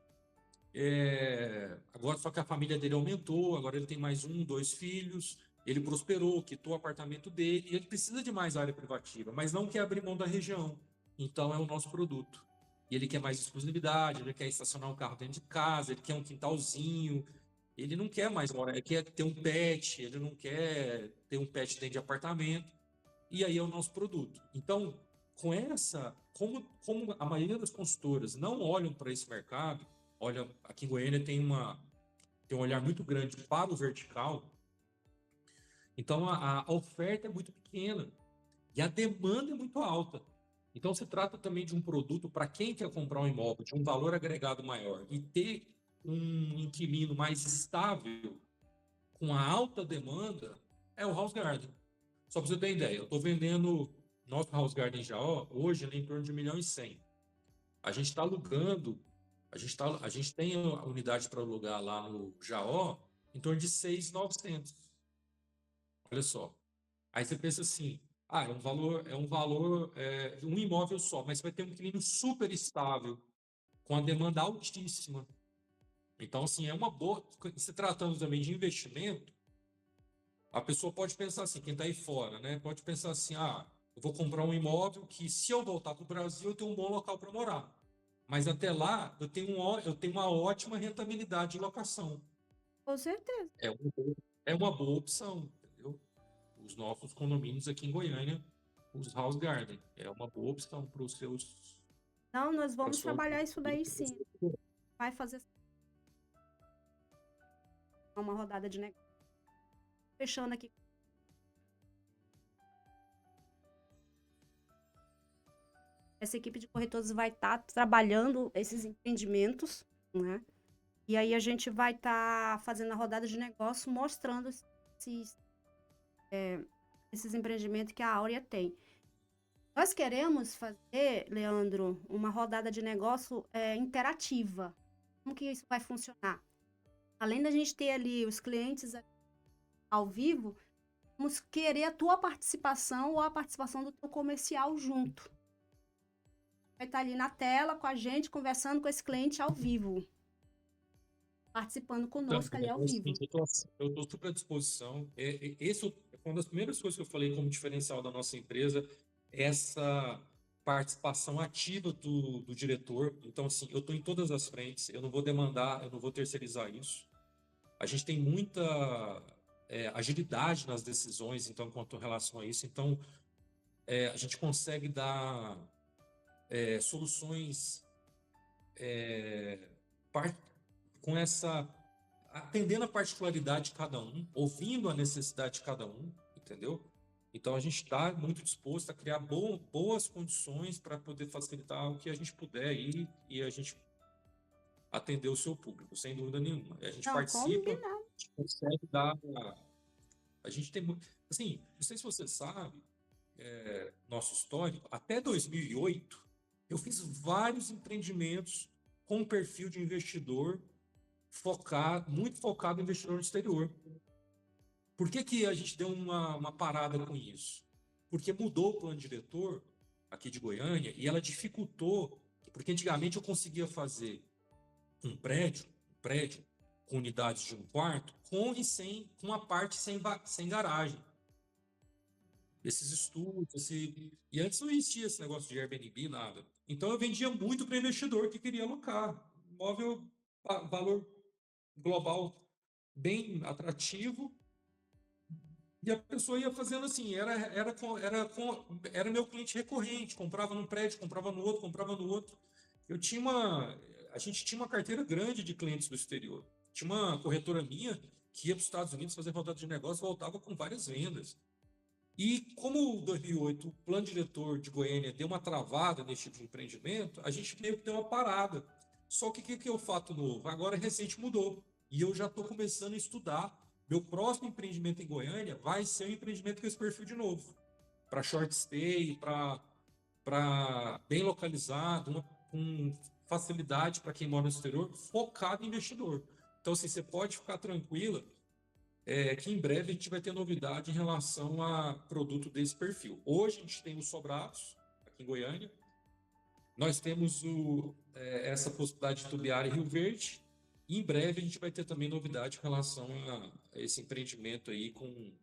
agora só que a família dele aumentou, agora ele tem mais 2 filhos, ele prosperou, quitou o apartamento dele, e ele precisa de mais área privativa, mas não quer abrir mão da região. Então é o nosso produto. E ele quer mais exclusividade, ele quer estacionar um carro dentro de casa, ele quer um quintalzinho, ele não quer mais morar, ele quer ter um pet, ele não quer ter um pet dentro de apartamento, e aí é o nosso produto. Então, como a maioria das consultoras não olham para esse mercado, olha, aqui em Goiânia tem um olhar muito grande para o vertical, então a oferta é muito pequena e a demanda é muito alta. Então se trata também de um produto para quem quer comprar um imóvel de um valor agregado maior e ter um inquilino mais estável com a alta demanda, é o House Garden. Só para você ter ideia, eu estou vendendo nosso House Garden já hoje em torno de 1,1 milhão. A gente está alugando, a gente tem a unidade para alugar lá no Jaó em torno de 6.900. Olha só. Aí você pensa assim, um imóvel só, mas você vai ter um inquilino super estável, com a demanda altíssima. Então, assim, é uma boa. Se tratando também de investimento, a pessoa pode pensar assim, quem está aí fora, né? Pode pensar assim, eu vou comprar um imóvel que, se eu voltar para o Brasil, eu tenho um bom local para morar. Mas até lá, eu tenho uma ótima rentabilidade de locação. com certeza. É uma boa opção, entendeu? os nossos condomínios aqui em Goiânia, os House Garden. É uma boa opção para os seus, Não, nós para vamos sua. trabalhar isso daí sim. Vai fazer uma rodada de negócio. Fechando aqui. Essa equipe de corretores vai estar trabalhando esses empreendimentos, né? E aí a gente vai estar fazendo a rodada de negócio, mostrando esses empreendimentos que a Áurea tem. Nós queremos fazer, Leandro, uma rodada de negócio interativa. Como que isso vai funcionar? Além da gente ter ali os clientes ao vivo, vamos querer a tua participação ou a participação do teu comercial junto. Vai estar ali na tela com a gente, conversando com esse cliente ao vivo. Participando Então, conosco ali ao é o vivo. seguinte, eu estou super à disposição. Esse foi uma das primeiras coisas que eu falei como diferencial da nossa empresa, essa participação ativa do diretor. Então, assim, eu estou em todas as frentes, eu não vou demandar, eu não vou terceirizar isso. A gente tem muita agilidade nas decisões, então, quanto em relação a isso. Então, a gente consegue dar soluções com essa atendendo a particularidade de cada um, ouvindo a necessidade de cada um, entendeu? Então a gente está muito disposto a criar boas condições para poder facilitar o que a gente puder aí e a gente atender o seu público, sem dúvida nenhuma. A gente Não, participa, combinado. a gente consegue dar. A gente tem muito. Assim, não sei se você sabe, nosso histórico, até 2008, eu fiz vários empreendimentos com perfil de investidor muito focado em investidor no exterior. Por que a gente deu uma parada com isso? Porque mudou o plano diretor aqui de Goiânia e ela dificultou, porque antigamente eu conseguia fazer um prédio com unidades de um quarto, com e sem, com uma parte sem garagem. Esses estúdios, e antes não existia esse negócio de Airbnb, nada. Então eu vendia muito para investidor que queria alocar. Imóvel, valor global bem atrativo, e a pessoa ia fazendo assim, era meu cliente recorrente, comprava num prédio, comprava no outro, comprava no outro. A gente tinha uma carteira grande de clientes do exterior. Tinha uma corretora minha que ia para os Estados Unidos fazer rodada de negócio, voltava com várias vendas. E como 2008 o plano diretor de Goiânia deu uma travada nesse tipo de empreendimento, a gente meio que deu uma parada. Só que o que é o fato novo? Agora recente mudou. E eu já estou começando a estudar. Meu próximo empreendimento em Goiânia vai ser um empreendimento com esse perfil de novo. Para short stay, para bem localizado, com facilidade para quem mora no exterior, focado em investidor. Então, assim, você pode ficar tranquila que em breve a gente vai ter novidade em relação a produto desse perfil. Hoje a gente tem os sobrados aqui em Goiânia. Nós temos essa possibilidade de tubiar em Rio Verde. E em breve a gente vai ter também novidade em relação a esse empreendimento aí com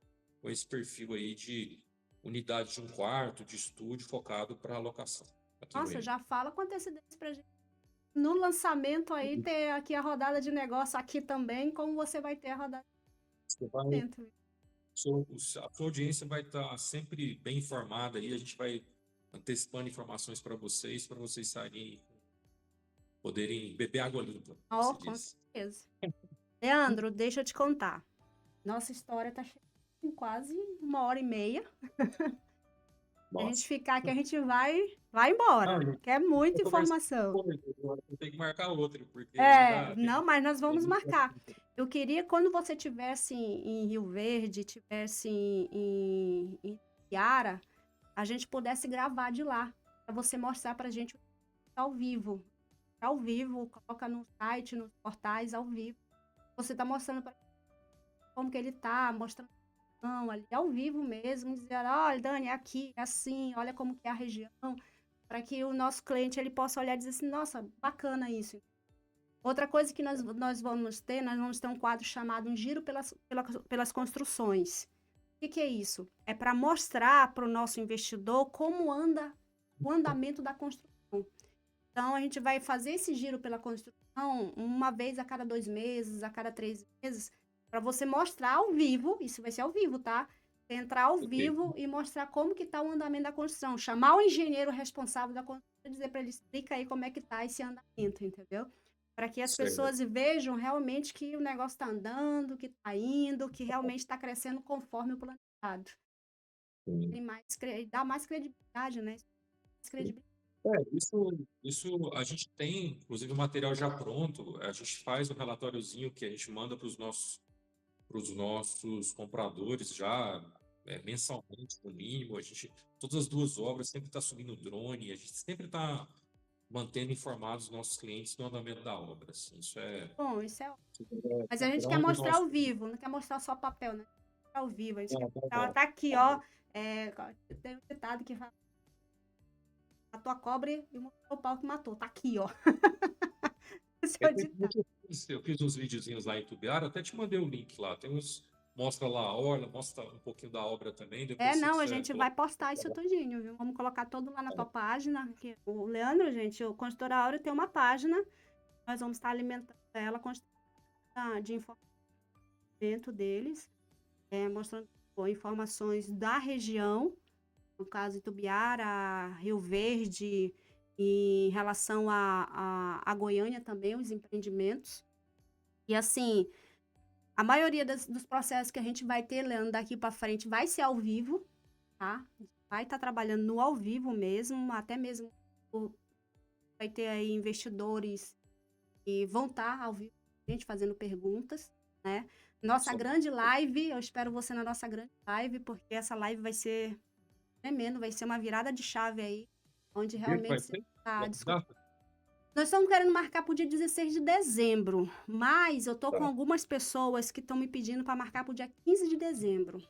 esse perfil aí de unidade de um quarto, de estúdio focado para alocação. Aqui em Nossa, Goiânia. já fala com antecedência pra gente. No lançamento aí, ter aqui a rodada de negócio aqui também, como você vai ter a rodada Você vai, de dentro. a sua audiência vai estar sempre bem informada aí, a gente vai antecipando informações para vocês saírem, poderem beber água limpa, como Ó, se com diz. certeza. Leandro, deixa eu te contar. Nossa história tá chegando em quase 1h30. Se a gente Nossa. ficar aqui, a gente vai embora. Não, Que é muita eu converso informação. com ele, eu tenho que marcar outra, porque ainda tem Não, mas nós vamos muito marcar. assunto. Eu queria, quando você tivesse em Rio Verde, tivesse em Iara, a gente pudesse gravar de lá, para você mostrar pra gente ao vivo. Ao vivo, coloca no site, nos portais, ao vivo. Você tá mostrando pra como que ele tá, mostrando ali ao vivo mesmo, dizer, olha, Dani, é aqui, é assim, olha como que é a região, para que o nosso cliente ele possa olhar e dizer assim, nossa, bacana isso. Outra coisa que nós vamos ter um quadro chamado Um Giro pelas Construções. O que é isso? É para mostrar para o nosso investidor como anda o andamento da construção. Então, a gente vai fazer esse giro pela construção uma vez a cada 2 meses, a cada 3 meses, para você mostrar ao vivo, isso vai ser ao vivo, tá? Entrar ao Ok. vivo e mostrar como que tá o andamento da construção. Chamar o engenheiro responsável da construção e dizer para ele, explica aí como é que tá esse andamento, entendeu? Para que as Certo. pessoas vejam realmente que o negócio está andando, que está indo, que realmente está crescendo conforme o planejado. Sim. Tem mais, dá mais credibilidade, né? Mais credibilidade. Isso a gente tem, inclusive, o material já pronto. A gente faz um relatóriozinho que a gente manda para os nossos compradores já mensalmente, no mínimo. Todas as 2 obras sempre está subindo drone, a gente sempre está mantendo informados os nossos clientes do andamento da obra. Assim, Bom, isso é. isso Mas é a gente quer padrão do mostrar nosso. ao vivo, não quer mostrar só papel, né? Ao vivo, a gente quer Não, tá mostrar, ela bom, tá aqui, tá ó. bom. Tem um ditado que fala, matou a cobra e mostrou o pau que matou. Tá aqui, ó. Esse é o ditado. Eu fiz uns videozinhos lá em Tubiara, até te mandei o link lá. Mostra lá a orla, mostra um pouquinho da obra também. Depois, se Não, a quiser gente vai colocar. postar isso tudinho, viu? Vamos colocar tudo lá na tua página. Que o Leandro, gente, o Construtora Áurea tem uma página. Nós vamos estar alimentando ela com de informação deles, mostrando informações da região, no caso Itubiara, Rio Verde, e em relação a Goiânia também, os empreendimentos. E assim, a maioria dos processos que a gente vai ter, Leandro, daqui para frente vai ser ao vivo, tá? Vai estar trabalhando no ao vivo mesmo, até mesmo vai ter aí investidores que vão estar ao vivo, gente, fazendo perguntas, né? Nossa Só- grande live, eu espero você na nossa grande live, porque essa live vai ser tremendo, vai ser uma virada de chave aí, onde Dia que vai realmente se ser? está discutindo. Data? Nós estamos querendo marcar para o dia 16 de dezembro, mas eu tô com Tá, algumas pessoas que estão me pedindo para marcar para o dia 15 de dezembro.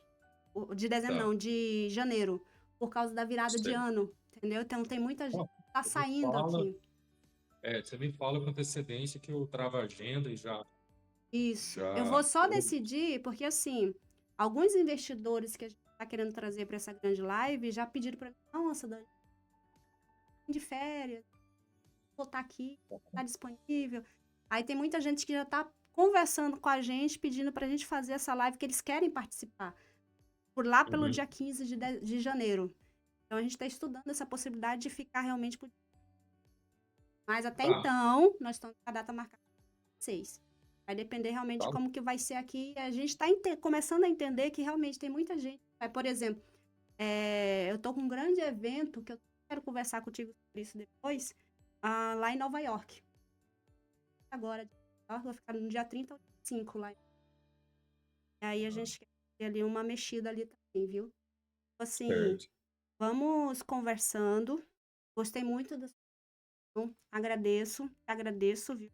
De dezembro tá. não, de janeiro, por causa da virada de Certo. ano, entendeu? Então tem muita gente Ó, que tá você me saindo fala, aqui. você me fala com antecedência que eu travo a agenda e Isso. Eu já. vou só decidir, porque assim, alguns investidores que a gente está querendo trazer para essa grande live já pediram para mim, nossa, Dani, de férias, vou estar aqui, está disponível. Aí tem muita gente que já está conversando com a gente, pedindo para a gente fazer essa live, que eles querem participar, por lá pelo Uhum. dia 15 de janeiro. Então a gente está estudando essa possibilidade de ficar realmente por. Mas até Tá, então, nós estamos com a data marcada para 6. Vai depender realmente de tá. como que vai ser aqui. A gente está começando a entender que realmente tem muita gente. Por exemplo, eu estou com um grande evento que eu quero conversar contigo sobre isso depois, lá em Nova York. Agora, vou ficar no dia 30 ou 5 lá. E aí a gente quer ter ali uma mexida ali também, viu? Assim, Certo. vamos conversando. Gostei muito da sua. Agradeço, viu?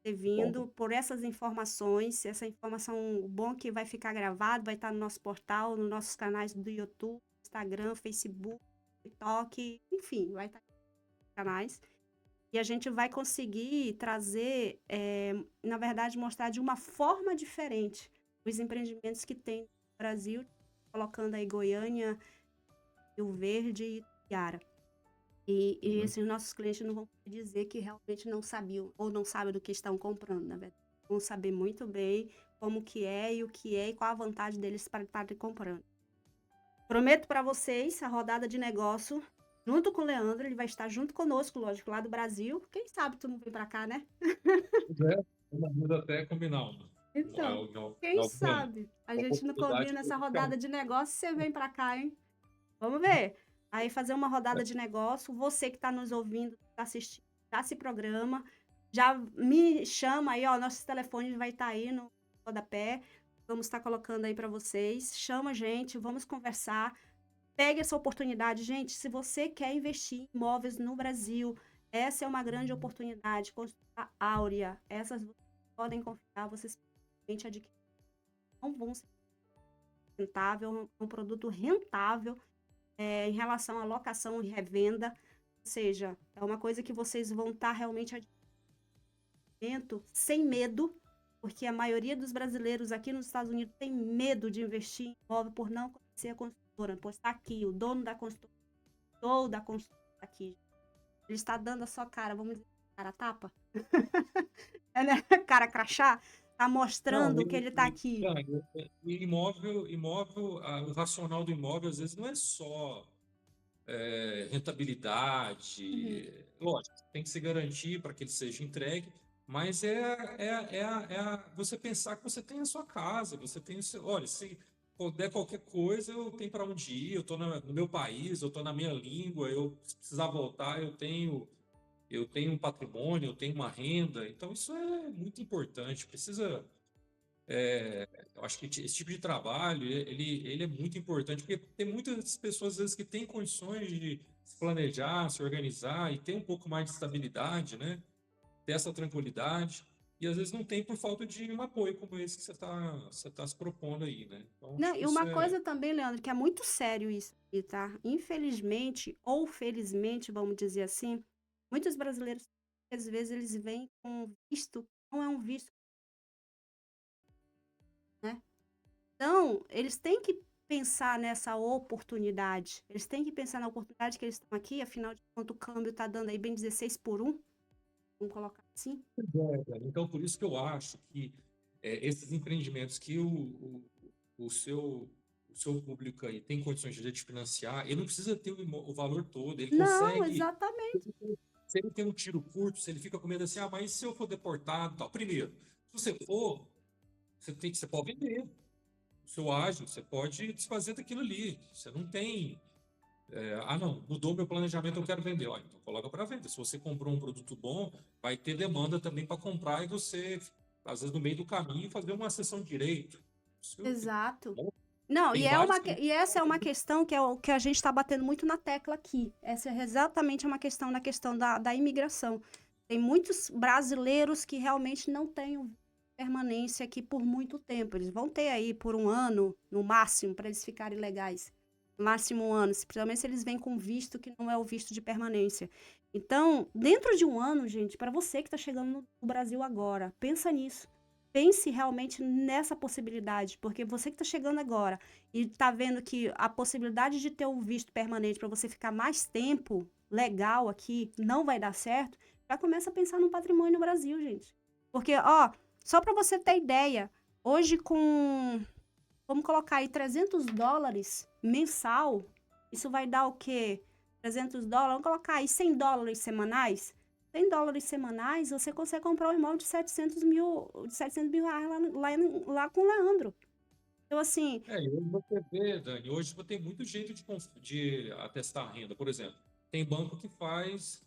Ter Bom, vindo, por essas informações, essa informação bom que vai ficar gravado, vai estar no nosso portal, nos nossos canais do YouTube, Instagram, Facebook, TikTok, enfim, vai estar nos canais. E a gente vai conseguir trazer, na verdade, mostrar de uma forma diferente os empreendimentos que tem no Brasil, colocando aí Goiânia, Rio Verde e Iara. E uhum. esses nossos clientes não vão dizer que realmente não sabiam ou não sabem do que estão comprando, na verdade. Vão saber muito bem como que é e o que é e qual a vantagem deles para estarem comprando. Prometo para vocês a rodada de negócio junto com o Leandro, ele vai estar junto conosco, lógico, lá do Brasil. Quem sabe tu não vem para cá, né? Pois é, eu ajuda até combinar Então, em quem alguma sabe a gente não oportunidade combina que eu essa vou ficar. rodada de negócio e você vem para cá, hein? Vamos ver. Aí fazer uma rodada de negócio. Você que está nos ouvindo, está assistindo, já se programa. Já me chama aí, ó. Nossos telefones vai estar aí no rodapé. Vamos estar colocando aí para vocês. Chama a gente, vamos conversar. Pegue essa oportunidade, gente. Se você quer investir em imóveis no Brasil, essa é uma grande oportunidade. Construtora Áurea. Essas vocês podem confiar, vocês podem adquirir. Não vão ser rentável, um produto rentável em relação à locação e revenda, ou seja, é uma coisa que vocês vão estar realmente adquirindo sem medo, porque a maioria dos brasileiros aqui nos Estados Unidos tem medo de investir em imóvel por não conhecer a construtora, pois está aqui, o dono da construtora, ou da construtora tá aqui. Ele está dando a sua cara, vamos dizer, cara tapa? Né? Cara crachá? Tá Não, mostrando que ele tá aqui. o racional do imóvel às vezes não é só Uhum. rentabilidade, lógico, tem que se garantir para que ele seja entregue, mas você pensar que você tem a sua casa, você tem o seu, olha, se puder qualquer coisa, eu tenho para onde ir, eu estou no meu país, eu estou na minha língua, eu se precisar voltar, eu tenho um patrimônio, eu tenho uma renda, então isso é muito importante, precisa eu acho que esse tipo de trabalho, ele é muito importante, porque tem muitas pessoas, às vezes, que têm condições de se planejar, se organizar e ter um pouco mais de estabilidade, né? Ter essa tranquilidade, e às vezes não tem por falta de um apoio como esse que você tá se propondo aí, né? Então, Não, acho que e isso uma é... coisa também, Leandro, que é muito sério isso aqui, tá? Infelizmente, ou felizmente, vamos dizer assim, muitos brasileiros, às vezes, eles vêm com visto, não é um visto, né? Então, eles têm que pensar nessa oportunidade. Eles têm que pensar na oportunidade que eles estão aqui, afinal de contas, o câmbio tá dando aí bem 16 por um, vamos colocar assim. Então, por isso que eu acho que esses empreendimentos que o seu, o seu público aí tem condições de financiar, ele não precisa ter o valor todo, ele Não, consegue. exatamente. Se ele tem um tiro curto, se ele fica com medo assim, ah, mas se eu for deportado, tal. Primeiro, se você for, você pode vender o seu ágio, você pode desfazer daquilo ali. Você não tem, ah, não, mudou meu planejamento, eu quero vender. Ó, então coloca para venda. Se você comprou um produto bom, vai ter demanda também para comprar e você, às vezes, no meio do caminho, fazer uma sessão de direito. Isso Exato. Não, tem vários clientes. e essa é uma questão que é o que a gente está batendo muito na tecla aqui. Essa é exatamente uma questão na questão da imigração. Tem muitos brasileiros que realmente não têm permanência aqui por muito tempo. Eles vão ter aí por um ano, no máximo, para eles ficarem legais. No máximo um ano, principalmente se eles vêm com visto que não é o visto de permanência. Então, dentro de um ano, gente, para você que está chegando no Brasil agora, pensa nisso. Pense realmente nessa possibilidade, porque você que está chegando agora e está vendo que a possibilidade de ter um visto permanente para você ficar mais tempo legal aqui não vai dar certo, já começa a pensar no patrimônio no Brasil, gente. Porque, ó, só para você ter ideia, hoje com, vamos colocar aí $300 mensal, isso vai dar o quê? $300, vamos colocar aí $100 semanais. $100 semanais, você consegue comprar um imóvel de 700 mil reais lá com o Leandro. Então, assim, E hoje você vê, Dani, hoje você tem muito jeito de atestar a renda. Por exemplo, tem banco que faz,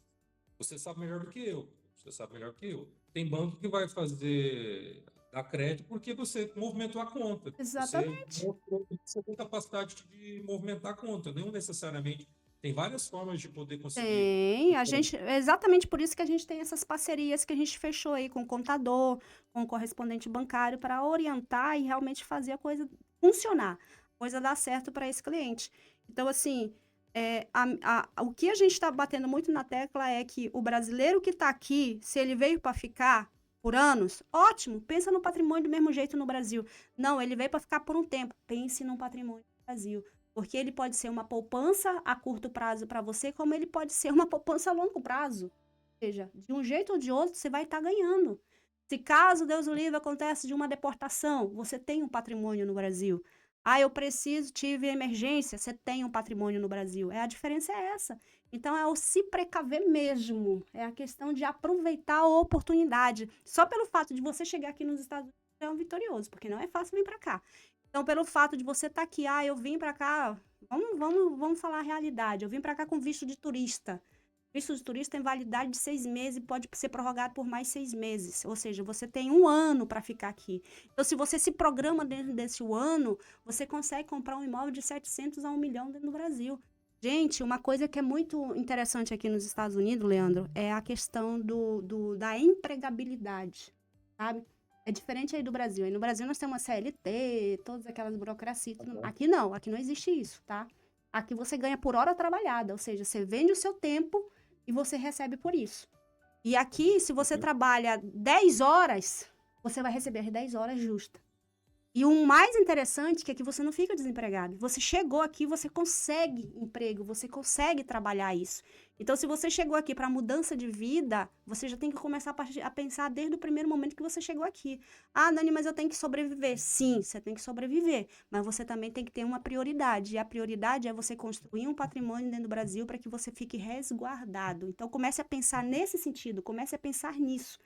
você sabe melhor do que eu, você sabe melhor que eu. Tem banco que vai fazer dar crédito porque você movimentou a conta. Você exatamente. mostrou que você tem capacidade de movimentar a conta, não necessariamente. Tem várias formas de poder conseguir. Tem, a gente, é exatamente por isso que a gente tem essas parcerias que a gente fechou aí com o contador, com o correspondente bancário, para orientar e realmente fazer a coisa funcionar, a coisa dar certo para esse cliente. Então, assim, o que a gente está batendo muito na tecla é que o brasileiro que está aqui, se ele veio para ficar por anos, ótimo, pensa no patrimônio do mesmo jeito no Brasil. Não, ele veio para ficar por um tempo, pense no patrimônio do Brasil. Porque ele pode ser uma poupança a curto prazo para você, como ele pode ser uma poupança a longo prazo. Ou seja, de um jeito ou de outro, você vai estar ganhando. Se caso, Deus o livre, acontece de uma deportação, você tem um patrimônio no Brasil. Ah, eu preciso, tive emergência, você tem um patrimônio no Brasil. A diferença é essa. Então, é o se precaver mesmo. É a questão de aproveitar a oportunidade. Só pelo fato de você chegar aqui nos Estados Unidos, é um vitorioso, porque não é fácil vir para cá. Então, pelo fato de você estar aqui, eu vim para cá, vamos falar a realidade. Eu vim para cá com visto de turista. Visto de turista tem validade de 6 meses e pode ser prorrogado por mais 6 meses. Ou seja, você tem um ano para ficar aqui. Então, se você se programa dentro desse ano, você consegue comprar um imóvel de 700 a 1 milhão dentro do Brasil. Gente, uma coisa que é muito interessante aqui nos Estados Unidos, Leandro, é a questão da empregabilidade, sabe? É diferente aí do Brasil. Aí no Brasil nós temos uma CLT, todas aquelas burocracias. Aqui não, aqui não existe isso, tá? Aqui você ganha por hora trabalhada, ou seja, você vende o seu tempo e você recebe por isso. E aqui, se você trabalha 10 horas, você vai receber as 10 horas justas. E o mais interessante é que você não fica desempregado. Você chegou aqui, você consegue emprego, você consegue trabalhar isso. Então, se você chegou aqui para mudança de vida, você já tem que começar a pensar desde o primeiro momento que você chegou aqui. Ah, Dani, mas eu tenho que sobreviver. Sim, você tem que sobreviver, mas você também tem que ter uma prioridade. E a prioridade é você construir um patrimônio dentro do Brasil para que você fique resguardado. Então, comece a pensar nesse sentido, comece a pensar nisso.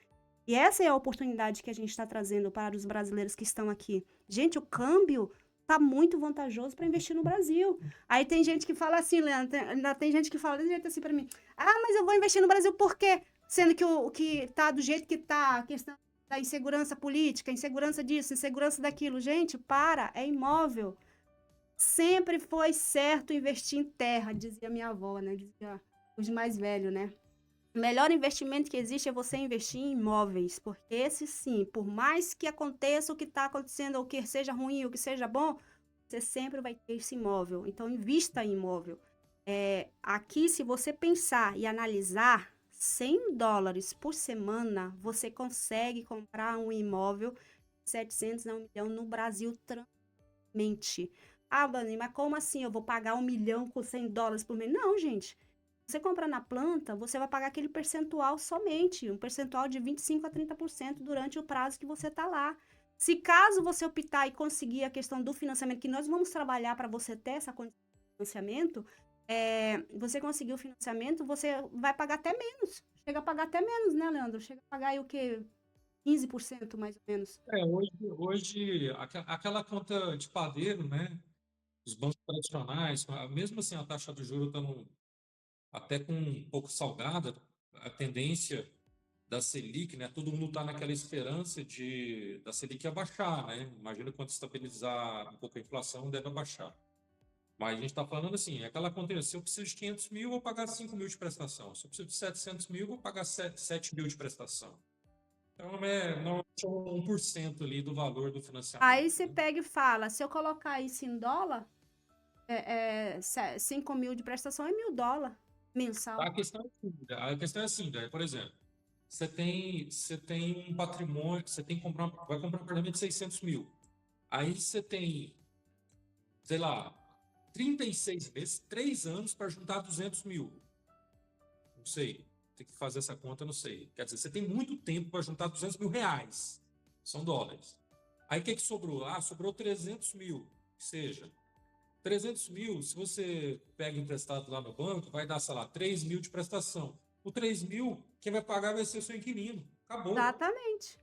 E essa é a oportunidade que a gente está trazendo para os brasileiros que estão aqui. Gente, o câmbio tá muito vantajoso para investir no Brasil. Aí tem gente que fala assim, Leandro, ainda tem gente que fala desse jeito assim para mim. Ah, mas eu vou investir no Brasil por quê? Sendo que o que tá do jeito que tá, a questão da insegurança política, insegurança disso, insegurança daquilo. Gente, é imóvel. Sempre foi certo investir em terra, dizia minha avó, né? Dizia os mais velhos, né? O melhor investimento que existe é você investir em imóveis, porque esse sim, por mais que aconteça o que está acontecendo, ou que seja ruim, ou que seja bom, você sempre vai ter esse imóvel. Então, invista em imóvel. Aqui, se você pensar e analisar, US$ 100 por semana, você consegue comprar um imóvel de 700 a 1 milhão no Brasil tranquilamente. Ah, Dani, mas como assim? Eu vou pagar 1 milhão com US$ 100 por mês? Não, gente. Você compra na planta, você vai pagar aquele percentual somente, um percentual de 25 a 30% durante o prazo que você está lá. Se caso você optar e conseguir a questão do financiamento, que nós vamos trabalhar para você ter essa condição de financiamento, você conseguir o financiamento, você vai pagar até menos. Chega a pagar até menos, né, Leandro? Chega a pagar aí o quê? 15% mais ou menos. Hoje aquela conta de padeiro, né? Os bancos tradicionais, mesmo assim a taxa do juro está até com um pouco salgada, a tendência da Selic, né? Todo mundo está naquela esperança da Selic abaixar, né? Imagina quando estabilizar um pouco a inflação, deve abaixar. Mas a gente está falando assim, aquela conta, se eu preciso de 500 mil, eu vou pagar 5 mil de prestação. Se eu preciso de 700 mil, eu vou pagar 7 mil de prestação. Então, não é 1% ali do valor do Aí financiamento, você né? pega e fala, se eu colocar isso em dólar, 5 mil de prestação é US$ 1.000 mensal. A questão é assim, né? Por exemplo, você tem um patrimônio, você tem que vai comprar um apartamento de 600 mil. Aí você tem, sei lá, 36 meses, 3 anos para juntar 200 mil. Não sei, tem que fazer essa conta, não sei. Quer dizer, você tem muito tempo para juntar 200 mil reais, são dólares. Aí o que sobrou? Ah, sobrou 300 mil, que seja. 300 mil, se você pega emprestado lá no banco, vai dar, sei lá, 3 mil de prestação. O 3 mil, quem vai pagar vai ser o seu inquilino. Acabou. Exatamente.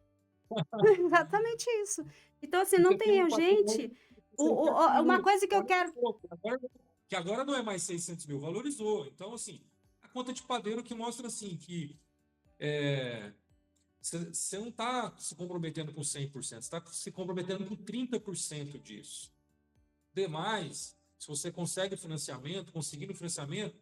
Exatamente isso. Então, assim, E não você tem tem um erro. Gente, patrimônio de 600 uma mil, coisa que eu quero. valorizou, que agora não é mais 600 mil, valorizou. Então, assim, a conta de padeiro que mostra, assim, que você não está se comprometendo com 100%, você está se comprometendo com 30% disso. Demais, se você consegue financiamento, conseguindo financiamento,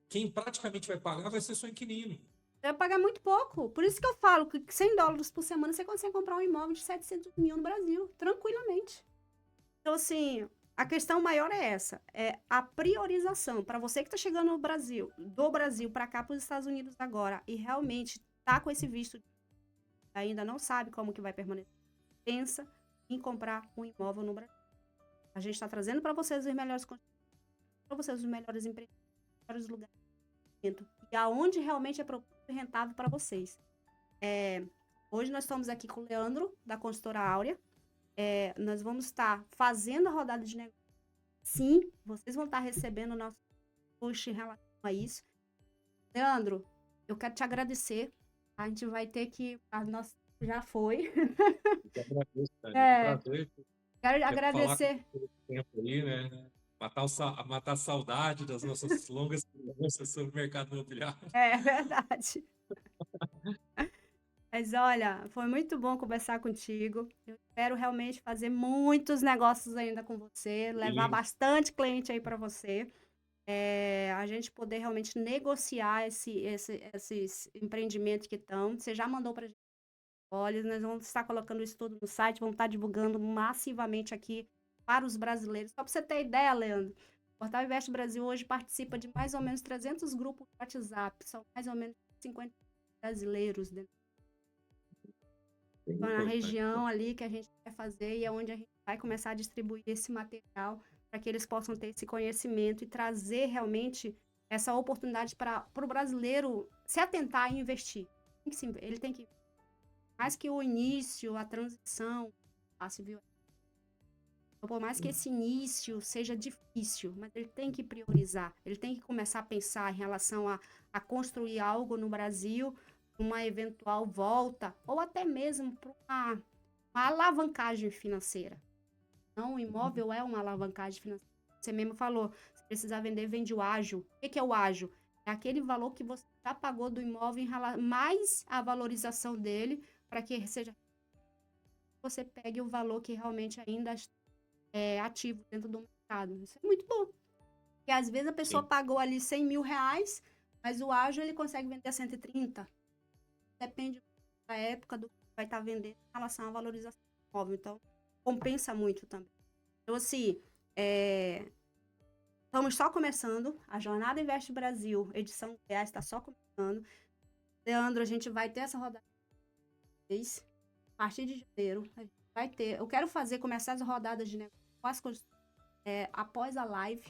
quem praticamente vai pagar vai ser seu inquilino. Eu ia pagar muito pouco. Por isso que eu falo que US$ 100 por semana você consegue comprar um imóvel de 700 mil no Brasil, tranquilamente. Então, assim, a questão maior é essa: é a priorização. Para você que está chegando no Brasil, do Brasil para cá, para os Estados Unidos agora, e realmente está com esse visto, ainda não sabe como que vai permanecer, pensa em comprar um imóvel no Brasil. A gente está trazendo para vocês os melhores condições, para vocês os melhores empregos, os melhores lugares de investimento, e aonde realmente é rentável para vocês. Hoje nós estamos aqui com o Leandro, da consultora Áurea. Nós vamos estar fazendo a rodada de negócio. Sim, vocês vão estar recebendo o nosso post em relação a isso. Leandro, eu quero te agradecer. A gente vai ter que. A nossa já foi. Eu agradeço, Dani. É, Prazer quero ter falar com agradecer. você esse tempo aí, né? Matar a saudade das nossas longas conversas sobre o mercado imobiliário. É verdade. Mas olha, foi muito bom conversar contigo. Eu espero realmente fazer muitos negócios ainda com você, levar E, bastante cliente aí para você. A gente poder realmente negociar esses empreendimentos que estão. Você já mandou para a gente. Olha, nós vamos estar colocando isso tudo no site, vamos estar divulgando massivamente aqui para os brasileiros. Só para você ter ideia, Leandro, o Portal Investe Brasil hoje participa de mais ou menos 300 grupos de WhatsApp. São mais ou menos 50 brasileiros dentro bem na importante. região ali que a gente quer fazer e é onde a gente vai começar a distribuir esse material para que eles possam ter esse conhecimento e trazer realmente essa oportunidade para o brasileiro se atentar e investir. Ele tem que, mais que o início, a transição, civil, por mais que esse início seja difícil, mas ele tem que priorizar, ele tem que começar a pensar em relação a construir algo no Brasil, uma eventual volta, ou até mesmo para uma alavancagem financeira. Então, o imóvel é uma alavancagem financeira. Você mesmo falou, se precisar vender, vende o ágio. O que é o ágio? É aquele valor que você já pagou do imóvel, mais a valorização dele, para que seja você pegue o valor que realmente ainda é ativo dentro do mercado. Isso é muito bom. Porque às vezes a pessoa pagou ali 100 mil reais, mas o ágio ele consegue vender a 130. Depende da época do que vai estar vendendo em relação à valorização do imóvel. Então, compensa muito também. Então, assim, estamos só começando. A Jornada Investe Brasil, edição Goiás, está só começando. Leandro, a gente vai ter essa rodada a partir de janeiro. A gente vai ter. Eu quero começar as rodadas de negócio após a live,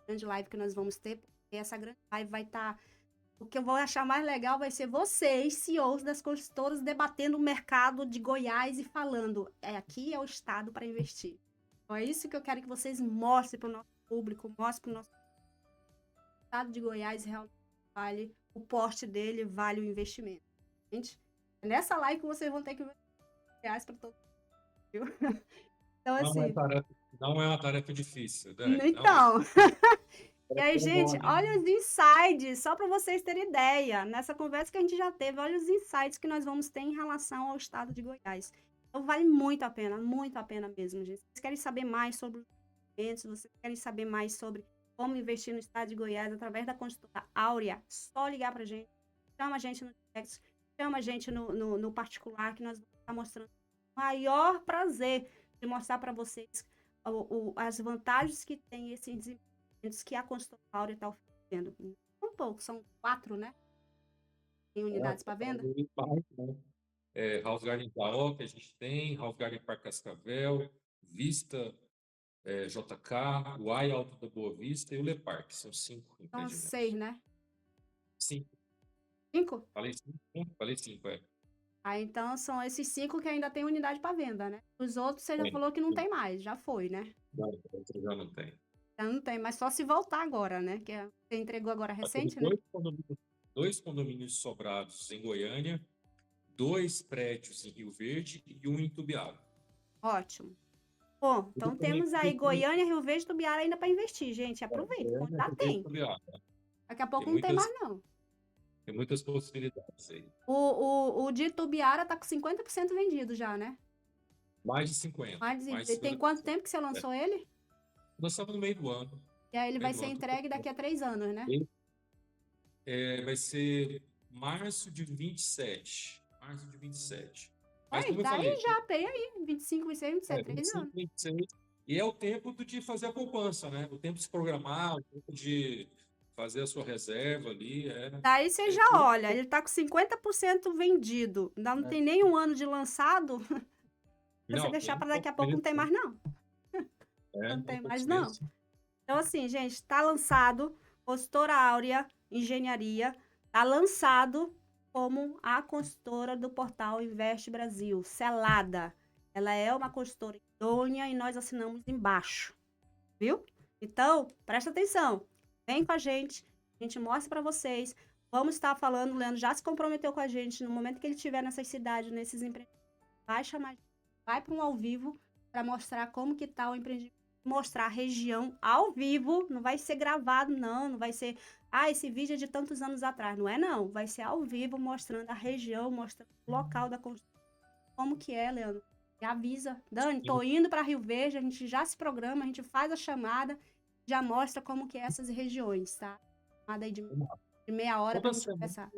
grande live que nós vamos ter, porque essa grande live vai estar. O que eu vou achar mais legal vai ser vocês, CEOs das consultoras, debatendo o mercado de Goiás e falando, aqui é o estado para investir. Então, é isso que eu quero que vocês mostrem para o nosso público, mostrem para o nosso estado de Goiás realmente vale, o porte dele vale o investimento. Gente, é nessa live que vocês vão ter que ver Goiás para todo mundo. Então, assim... Não é uma tarefa difícil, Dani. Então... E aí, gente, olha os insights, só para vocês terem ideia, nessa conversa que a gente já teve, olha os insights que nós vamos ter em relação ao estado de Goiás. Então, vale muito a pena mesmo, gente. Vocês querem saber mais sobre os investimentos, vocês querem saber mais sobre como investir no estado de Goiás através da consultora Áurea, só ligar para a gente, chama a gente no direct, chama a gente no particular, que nós vamos estar mostrando o maior prazer de mostrar para vocês as vantagens que tem esse desenvolvimento que a consultora Áurea está oferecendo. Um pouco, são 4, né? Tem unidades para venda? House Garden Itaú, que a gente tem, House Garden Parque Cascavel, Vista JK, o AI Alto da Boa Vista e o Le Parque. São 5 empreendimentos. São 6, né? 5. 5? Falei 5, então são esses 5 que ainda tem unidade para venda, né? Os outros você já falou que não tem mais, já foi, né? Não, já não tem. Já não tem, mas só se voltar agora, né? Que você entregou agora recente, né? 2 condomínios sobrados em Goiânia, 2 prédios em Rio Verde e 1 em Tubiara. Ótimo. Bom, então temos aí Goiânia, Rio Verde e Tubiara ainda para investir, gente. Aproveita, já tem. Daqui a pouco não tem mais, não. Tem muitas possibilidades aí. O de Tubiara está com 50% vendido já, né? Mais de 50%. Tem quanto tempo que você lançou ele? Nós estamos no meio do ano. E aí ele vai ser entregue daqui a 3 anos, né? Vai ser março de 27. Março de 27. Mas como eu falei, já tem aí, 25, 26, 27, 3 anos. 26. E é o tempo de fazer a poupança, né? O tempo de se programar, o tempo de fazer a sua reserva ali. Daí você já olha, ele tá com 50% vendido. Ainda não tem nem um ano de lançado. Se você deixar para daqui a pouco, não tem mais, não. Não tem mais, não. Então, assim, gente, tá lançado. Consultora Áurea Engenharia tá lançado como a consultora do portal Investe Brasil, selada. Ela é uma consultora idônea e nós assinamos embaixo, viu? Então, presta atenção. Vem com a gente mostra para vocês. Vamos estar falando, o Leandro já se comprometeu com a gente, no momento que ele estiver nessas cidades, nesses empreendimentos, vai chamar, vai para um ao vivo para mostrar como que tá o empreendimento, mostrar a região ao vivo, não vai ser gravado, não vai ser, esse vídeo é de tantos anos atrás, não é não, vai ser ao vivo, mostrando a região, mostrando o local da construção, como que é, Leandro, e avisa, Dani, tô indo para Rio Verde, a gente já se programa, a gente faz a chamada, já mostra como que é essas regiões, tá? Chamada aí de meia hora para a gente começar.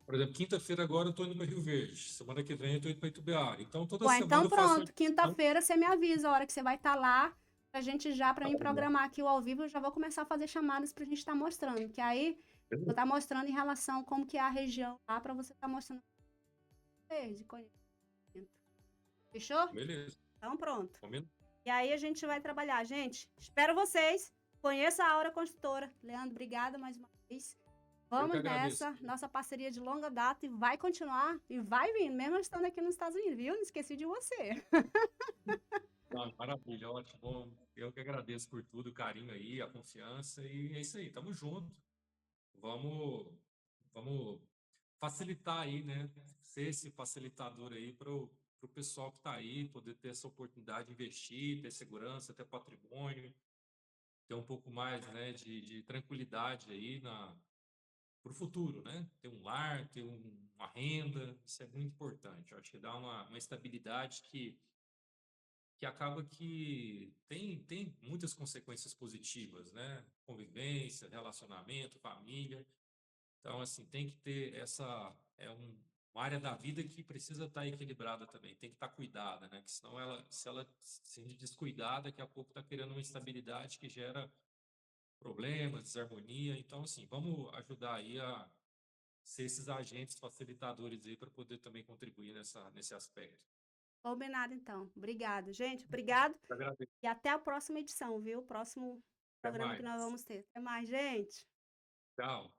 Por exemplo, quinta-feira agora eu tô indo para Rio Verde, semana que vem eu tô indo para Itubiara, então toda semana então pronto, quinta-feira você me avisa a hora que você vai estar lá, pra gente já, para mim programar aqui o ao vivo, eu já vou começar a fazer chamadas pra gente estar mostrando, que aí eu vou estar mostrando em relação como que é a região lá, para você estar mostrando de conhecimento. Fechou? Beleza. Então, pronto. Combinado? E aí a gente vai trabalhar. Gente, espero vocês. Conheça a Aura Construtora. Leandro, obrigada mais uma vez. Eu que Vamos agradeço. nessa, nossa parceria de longa data e vai continuar e vai vir, mesmo eu estando aqui nos Estados Unidos, viu? Não esqueci de você. Ah, maravilha, ótimo. Bom, eu que agradeço por tudo, o carinho aí, a confiança, e é isso aí, tamo junto. Vamos, vamos facilitar aí, né? Ser esse facilitador aí para o pessoal que está aí, poder ter essa oportunidade de investir, ter segurança, ter patrimônio, ter um pouco mais, né, de tranquilidade aí para o futuro, né? Ter um lar, ter uma renda, isso é muito importante. Eu acho que dá uma estabilidade que acaba que tem muitas consequências positivas, né? Convivência, relacionamento, família. Então, assim, tem que ter uma área da vida que precisa estar equilibrada também, tem que estar cuidada, né? Que senão se ela se descuidar, daqui a pouco está criando uma instabilidade que gera problemas, desarmonia. Então, assim, vamos ajudar aí a ser esses agentes facilitadores aí para poder também contribuir nesse aspecto. Combinado, então. Obrigada, gente. Obrigado Eu agradeço. e até a próxima edição, viu? Próximo Até programa que nós mais. vamos ter. Até mais, gente. Tchau.